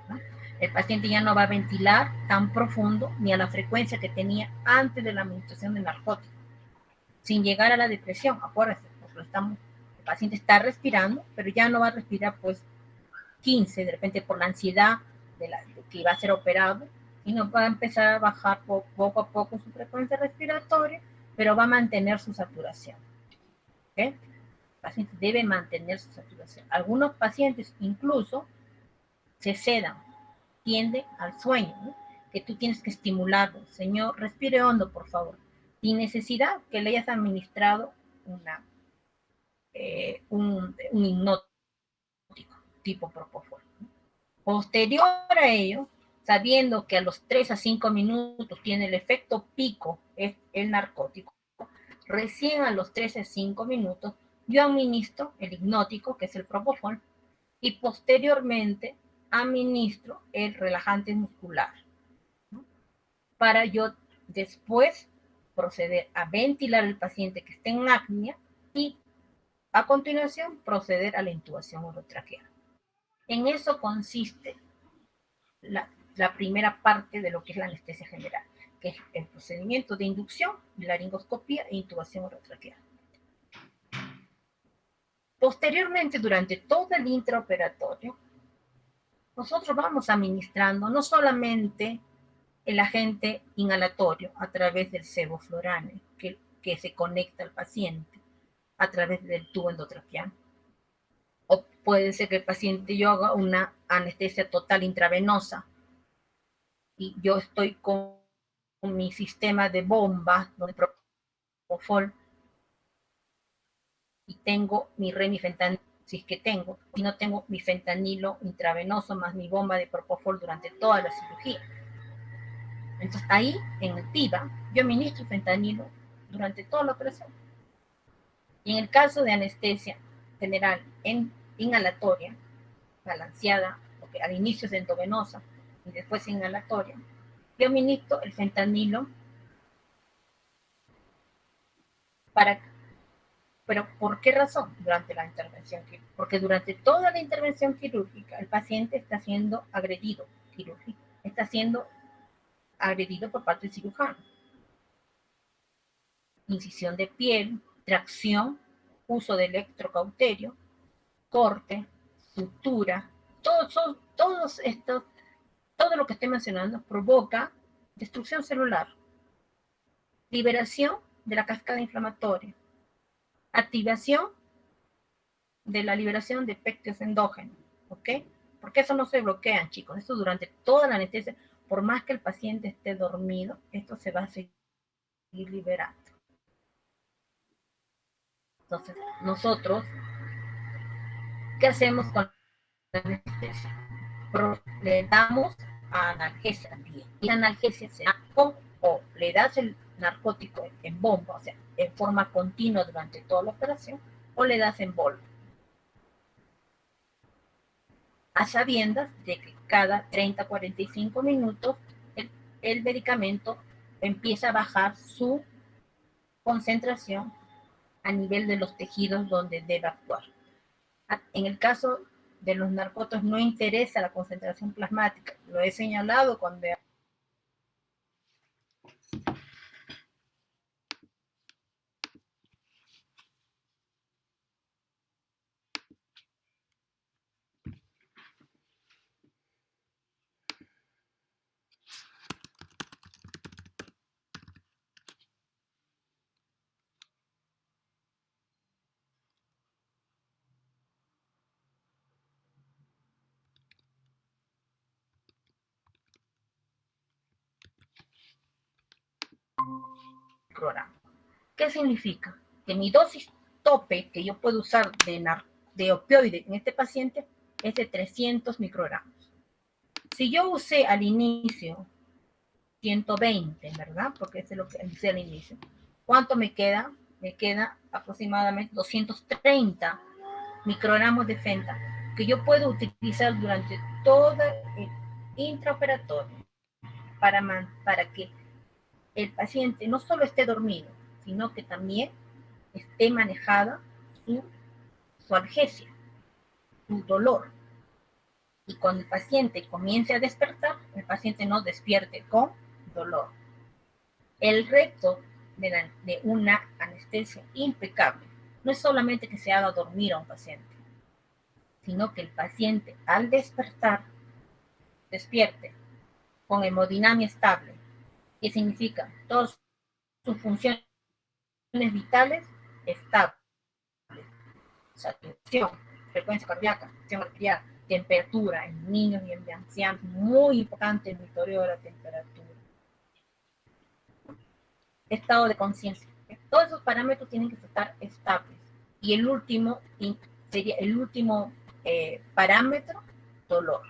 ¿no? El paciente ya no va a ventilar tan profundo ni a la frecuencia que tenía antes de la administración del narcótico, sin llegar a la depresión. Acuérdense, el paciente está respirando, pero ya no va a respirar pues 15, de repente por la ansiedad de que va a ser operado, y no va a empezar a bajar poco a poco su frecuencia respiratoria, pero va a mantener su saturación. ¿Okay? El paciente debe mantener su saturación. Algunos pacientes incluso se sedan, tiende al sueño, ¿no? Que tú tienes que estimularlo. Señor, respire hondo, por favor. Sin necesidad que le hayas administrado un hipnótico tipo propofol. Posterior a ello, sabiendo que a los 3 a 5 minutos tiene el efecto pico, es el narcótico, recién a los 3 a 5 minutos yo administro el hipnótico, que es el propofol, y posteriormente administro el relajante muscular, ¿no? Para yo después proceder a ventilar al paciente que esté en apnea y a continuación proceder a la intubación orotraqueal. En eso consiste la primera parte de lo que es la anestesia general, que es el procedimiento de inducción, laringoscopía e intubación orotraqueal. Posteriormente, durante todo el intraoperatorio, nosotros vamos administrando no solamente el agente inhalatorio a través del sevoflurane, que se conecta al paciente a través del tubo endotraqueal. O puede ser que el paciente yo haga una anestesia total intravenosa y yo estoy con mi sistema de bomba, donde propofol, y tengo mi remifentanilo, si es que tengo, y no tengo mi fentanilo intravenoso más mi bomba de propofol durante toda la cirugía. Entonces ahí, en el TIVA, yo administro fentanilo durante toda la operación. Y en el caso de anestesia general inhalatoria, balanceada, porque al inicio es endovenosa y después inhalatoria, yo administro el fentanilo pero ¿por qué razón? Durante la intervención quirúrgica. Porque durante toda la intervención quirúrgica el paciente está siendo agredido quirúrgico, está siendo agredido por parte del cirujano. Incisión de piel, tracción, uso de electrocauterio, corte, sutura, todo lo que estoy mencionando provoca destrucción celular, liberación de la cascada inflamatoria, activación de la liberación de péptidos endógenos, ¿ok? Porque eso no se bloquean, chicos. Eso durante toda la anestesia, por más que el paciente esté dormido, esto se va a seguir liberando. Entonces, nosotros, ¿qué hacemos con la anestesia? Le damos analgesia. Y la analgesia se da con o le das el narcótico en bomba, o sea, en forma continua durante toda la operación, o le das en polvo, a sabiendas de que cada 30 a 45 minutos el medicamento empieza a bajar su concentración a nivel de los tejidos donde debe actuar. En el caso de los narcóticos no interesa la concentración plasmática, lo he señalado cuando programa. ¿Qué significa? Que mi dosis tope que yo puedo usar de opioide en este paciente es de 300 microgramos. Si yo usé al inicio 120, ¿verdad? Porque eso es lo que usé al inicio. ¿Cuánto me queda? Me queda aproximadamente 230 microgramos de fenta que yo puedo utilizar durante todo el intraoperatorio para que el paciente no solo esté dormido, sino que también esté manejada su analgesia, su dolor. Y cuando el paciente comience a despertar, el paciente no despierte con dolor. El reto de una anestesia impecable no es solamente que se haga dormir a un paciente, sino que el paciente al despertar despierte con hemodinamia estable, que significa todas sus funciones vitales estables, saturación, frecuencia cardíaca, presión arterial, temperatura en niños y en ancianos, muy importante el monitoreo de la temperatura, estado de conciencia. Todos esos parámetros tienen que estar estables. Y el último sería el último parámetro, dolor.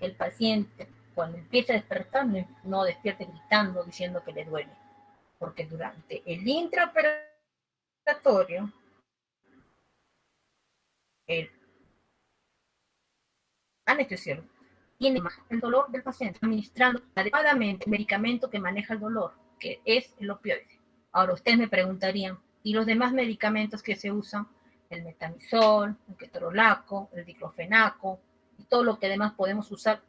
El paciente, cuando empieza a despertar, no despierte gritando, diciendo que le duele. Porque durante el intraoperatorio, el anestesiólogo tiene el dolor del paciente, administrando adecuadamente el medicamento que maneja el dolor, que es el opioide. Ahora, ustedes me preguntarían, ¿y los demás medicamentos que se usan? El metamizol, el ketorolaco, el diclofenaco, y todo lo que además podemos usar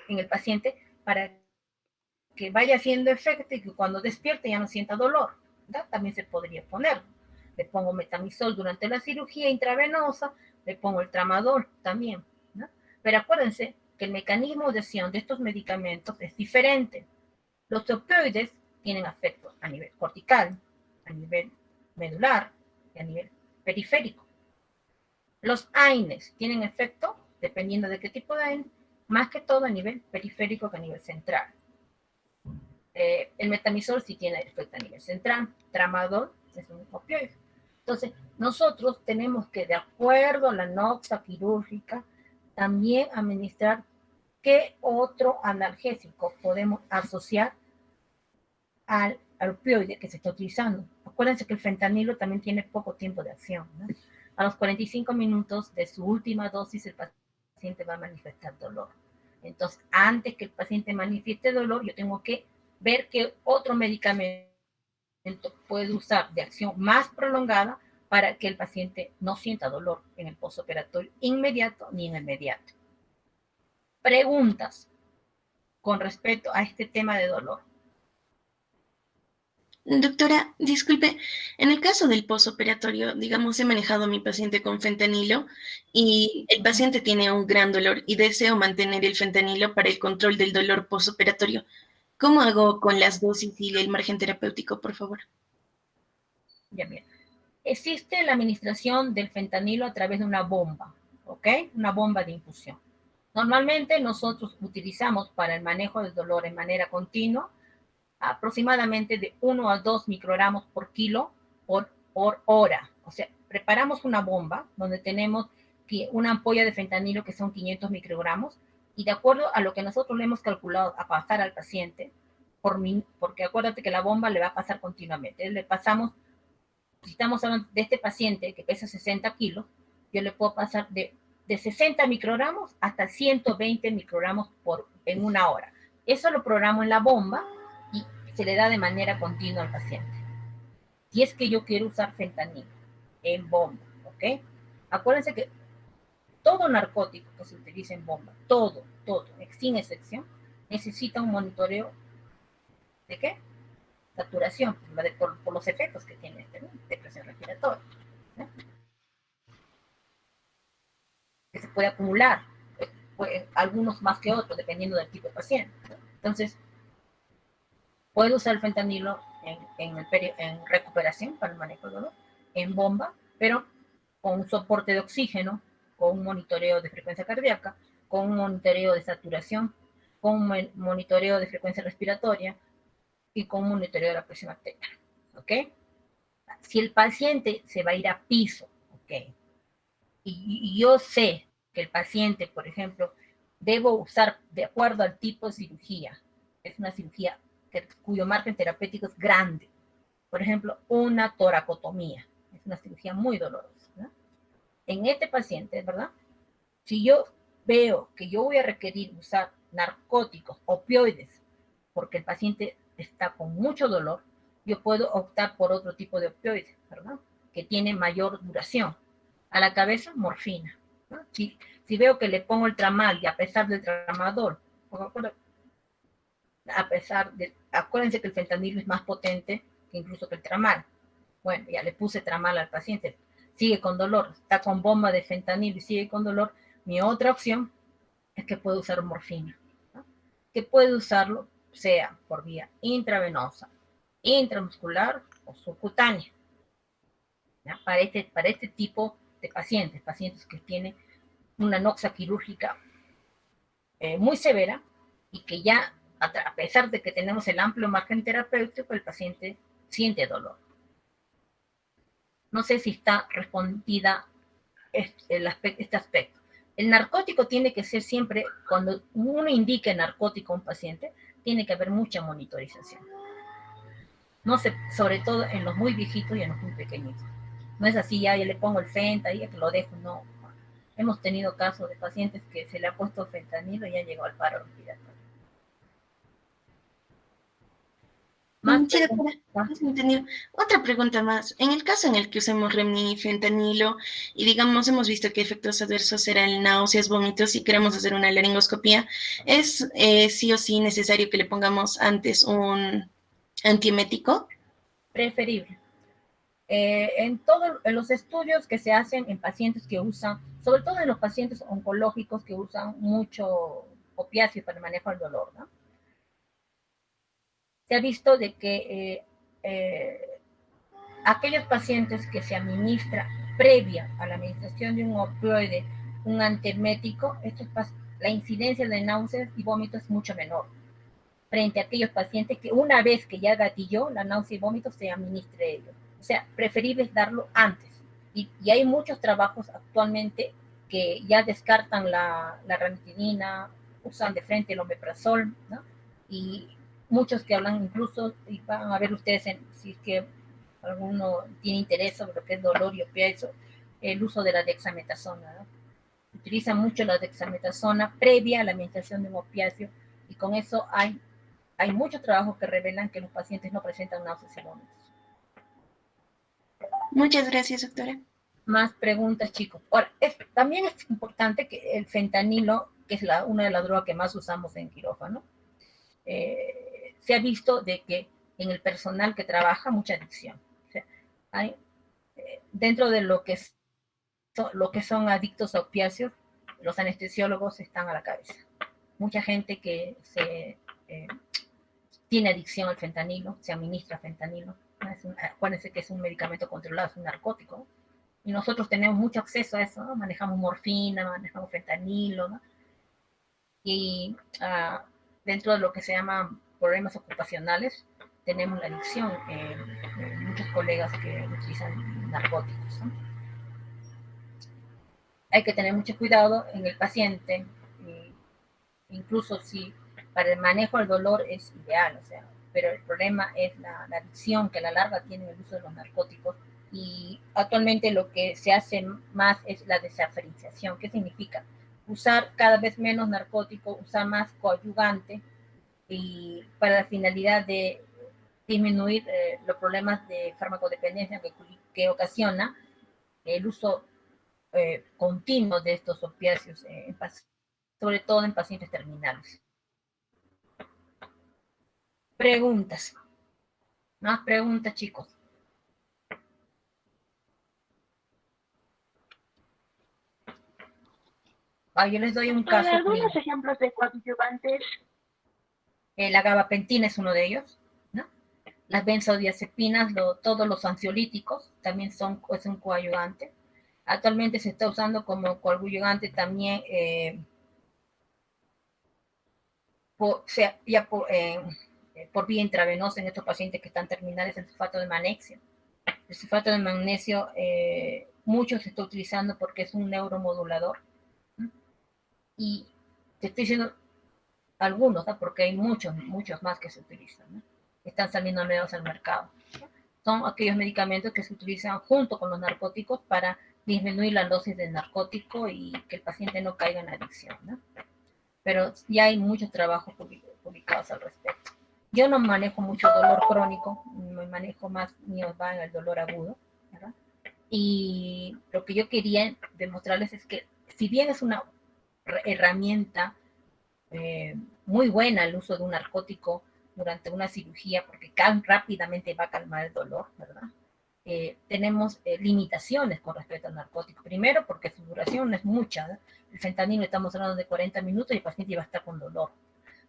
en el paciente para que vaya haciendo efecto y que cuando despierte ya no sienta dolor, ¿verdad? También se podría poner. Le pongo metamizol durante la cirugía intravenosa, le pongo el tramadol también, ¿no? Pero acuérdense que el mecanismo de acción de estos medicamentos es diferente. Los opioides tienen efectos a nivel cortical, a nivel medular y a nivel periférico. Los AINES tienen efecto, dependiendo de qué tipo de AINE, más que todo a nivel periférico que a nivel central. El metamizol sí tiene efecto a nivel central, tramadol es un opioide. Entonces, nosotros tenemos que, de acuerdo a la noxa quirúrgica, también administrar qué otro analgésico podemos asociar al opioide que se está utilizando. Acuérdense que el fentanilo también tiene poco tiempo de acción, ¿no? A los 45 minutos de su última dosis, el paciente va a manifestar dolor. Entonces, antes que el paciente manifieste dolor, yo tengo que ver qué otro medicamento puede usar de acción más prolongada para que el paciente no sienta dolor en el postoperatorio inmediato ni en el mediato. Preguntas con respecto a este tema de dolor. Doctora, disculpe, en el caso del posoperatorio, digamos, he manejado a mi paciente con fentanilo y el paciente tiene un gran dolor y deseo mantener el fentanilo para el control del dolor posoperatorio. ¿Cómo hago con las dosis y el margen terapéutico, por favor? Ya bien. Existe la administración del fentanilo a través de una bomba, ¿ok? Una bomba de infusión. Normalmente nosotros utilizamos para el manejo del dolor en manera continua aproximadamente de 1 a 2 microgramos por kilo por hora. O sea, preparamos una bomba donde tenemos una ampolla de fentanilo que son 500 microgramos y de acuerdo a lo que nosotros le hemos calculado a pasar al paciente, porque acuérdate que la bomba le va a pasar continuamente. Le pasamos, si estamos hablando de este paciente que pesa 60 kilos, yo le puedo pasar de 60 microgramos hasta 120 microgramos en una hora. Eso lo programo en la bomba y se le da de manera continua al paciente. Si es que yo quiero usar fentanilo en bomba, ¿ok? Acuérdense que todo narcótico que se utiliza en bomba, todo, sin excepción, necesita un monitoreo de qué? Saturación, por los efectos que tiene ¿no? De presión respiratoria. ¿no? Que se puede acumular, algunos más que otros, dependiendo del tipo de paciente. ¿no? Entonces, puedo usar el fentanilo en recuperación para el manejo del dolor, en bomba, pero con un soporte de oxígeno, con un monitoreo de frecuencia cardíaca, con un monitoreo de saturación, con un monitoreo de frecuencia respiratoria y con un monitoreo de la presión arterial. ¿Ok? Si el paciente se va a ir a piso, ¿ok? Y yo sé que el paciente, por ejemplo, debo usar de acuerdo al tipo de cirugía. Es una cirugía cuyo margen terapéutico es grande. Por ejemplo, una toracotomía. Es una cirugía muy dolorosa, ¿no? En este paciente, ¿verdad? Si yo veo que yo voy a requerir usar narcóticos, opioides, porque el paciente está con mucho dolor, yo puedo optar por otro tipo de opioides, ¿verdad? Que tiene mayor duración. A la cabeza, morfina, ¿no? Si veo que le pongo el tramal y a pesar del tramadol, acuérdense que el fentanilo es más potente que incluso que el tramal. Bueno, ya le puse tramal al paciente, sigue con dolor, está con bomba de fentanilo y sigue con dolor. Mi otra opción es que puedo usar morfina, ¿no? Que puede usarlo sea por vía intravenosa, intramuscular o subcutánea, ¿ya? Para este tipo de pacientes, pacientes que tienen una noxa quirúrgica muy severa y que ya, a pesar de que tenemos el amplio margen terapéutico, el paciente siente dolor. No sé si está respondida este aspecto. El narcótico tiene que ser siempre, cuando uno indique narcótico a un paciente, tiene que haber mucha monitorización. No sé, sobre todo en los muy viejitos y en los muy pequeñitos. No es así, ya le pongo el fenta y ya que lo dejo, no. Hemos tenido casos de pacientes que se le ha puesto fentanilo y ya llegó al paro respiratorio. Más Sí, doctora, preguntas. has entendido. Otra pregunta más. En el caso en el que usemos remifentanilo y digamos hemos visto que efectos adversos serán náuseas, vómitos y queremos hacer una laringoscopía, ¿es sí o sí necesario que le pongamos antes un antiemético? Preferible. En los estudios que se hacen en pacientes que usan, sobre todo en los pacientes oncológicos que usan mucho opiáceo para el manejo del dolor, ¿no? Se ha visto de que aquellos pacientes que se administra previa a la administración de un opioide, un antiemético, la incidencia de náuseas y vómitos es mucho menor frente a aquellos pacientes que una vez que ya gatilló la náusea y vómitos se administre ello. O sea, preferible es darlo antes. Y hay muchos trabajos actualmente que ya descartan la ranitidina, usan de frente el omeprazol, ¿no? Y muchos que hablan incluso, y van a ver ustedes si es que alguno tiene interés sobre lo que es dolor y opiáceo, el uso de la dexametasona, ¿no? Utilizan mucho la dexametasona previa a la administración de un opiáceo y con eso hay muchos trabajos que revelan que los pacientes no presentan náuseas y vómitos. Muchas gracias, doctora. Más preguntas, chicos. Ahora, también es importante que el fentanilo, que es una de las drogas que más usamos en quirófano, se ha visto de que en el personal que trabaja mucha adicción. O sea, dentro de lo que son adictos a opiáceos, los anestesiólogos están a la cabeza. Mucha gente que tiene adicción al fentanilo, se administra fentanilo. Acuérdense que es un medicamento controlado, es un narcótico, ¿no? Y nosotros tenemos mucho acceso a eso, ¿no? Manejamos morfina, manejamos fentanilo, ¿no? Y dentro de lo que se llaman problemas ocupacionales, tenemos la adicción, muchos colegas que utilizan narcóticos, ¿no? Hay que tener mucho cuidado en el paciente, incluso si para el manejo del dolor es ideal, o sea, pero el problema es la adicción que a la larga tiene el uso de los narcóticos y actualmente lo que se hace más es la desaferenciación. ¿Qué significa? Usar cada vez menos narcótico, usar más coadyuvante y para la finalidad de disminuir los problemas de farmacodependencia que ocasiona el uso continuo de estos opiáceos, sobre todo en pacientes terminales. Preguntas. Más preguntas, chicos. Yo les doy un caso. Algunos ejemplos de coadyuvantes. La gabapentina es uno de ellos, ¿no? Las benzodiazepinas, todos los ansiolíticos también es un coadyuvante. Actualmente se está usando como coadyuvante también por vía intravenosa en estos pacientes que están terminales, el sulfato de magnesio. El sulfato de magnesio mucho se está utilizando porque es un neuromodulador, ¿no? Y Te estoy diciendo algunos, ¿no? Porque hay muchos más que se utilizan, ¿no? Están saliendo nuevos al mercado. Son aquellos medicamentos que se utilizan junto con los narcóticos para disminuir la dosis de narcótico y que el paciente no caiga en adicción, ¿no? Pero ya hay muchos trabajos publicados al respecto. Yo no manejo mucho dolor crónico, me manejo más, mío va en el dolor agudo, ¿verdad? Y lo que yo quería demostrarles es que si bien es una herramienta muy buena el uso de un narcótico durante una cirugía, porque rápidamente va a calmar el dolor, ¿verdad? Tenemos limitaciones con respecto al narcótico. Primero, porque su duración no es mucha, ¿no? El fentanilo estamos hablando de 40 minutos y el paciente va a estar con dolor.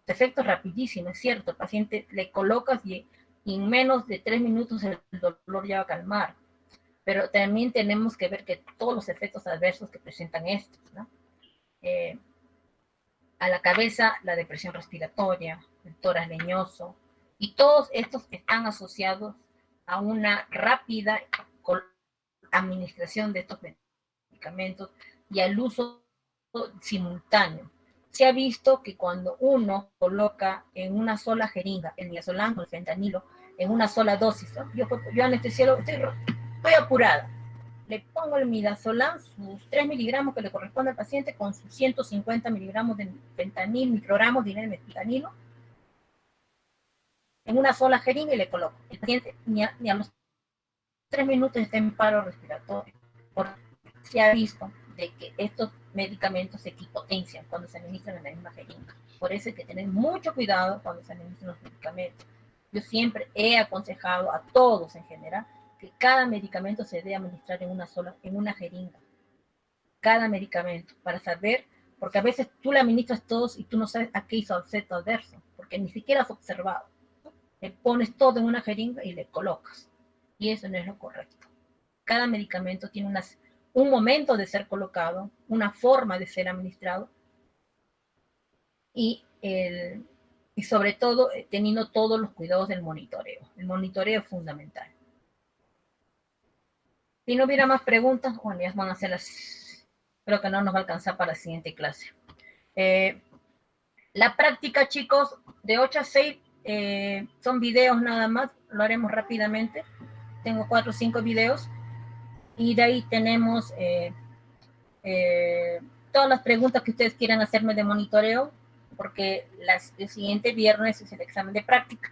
Su efecto es rapidísimo, es cierto. El paciente le colocas y en menos de 3 minutos el dolor ya va a calmar. Pero también tenemos que ver que todos los efectos adversos que presentan estos, ¿no? A la cabeza, la depresión respiratoria, el tórax leñoso, y todos estos están asociados a una rápida administración de estos medicamentos y al uso simultáneo. Se ha visto que cuando uno coloca en una sola jeringa el midazolam o el fentanilo en una sola dosis, ¿no? yo anestesiólogo, estoy apurada, le pongo el midazolam, sus 3 miligramos que le corresponde al paciente, con sus 150 miligramos de fentanil, microgramos de fentanilo, en una sola jeringa y le coloco. El paciente ni a los 3 minutos está en paro respiratorio. Porque se ha visto de que estos medicamentos se equipotencian cuando se administran en la misma jeringa. Por eso hay que tener mucho cuidado cuando se administran los medicamentos. Yo siempre he aconsejado a todos en general que cada medicamento se debe administrar en una jeringa. Cada medicamento, para saber, porque a veces tú le administras todos y tú no sabes a qué hizo efecto adverso, porque ni siquiera has observado. Le pones todo en una jeringa y le colocas. Y eso no es lo correcto. Cada medicamento tiene un momento de ser colocado, una forma de ser administrado y sobre todo teniendo todos los cuidados del monitoreo. El monitoreo es fundamental. Si no hubiera más preguntas, bueno, ya van a ser creo que no nos va a alcanzar para la siguiente clase. La práctica, chicos, de 8 a 6 son videos nada más, lo haremos rápidamente. Tengo 4 o 5 videos y de ahí tenemos todas las preguntas que ustedes quieran hacerme de monitoreo, porque el siguiente viernes es el examen de práctica.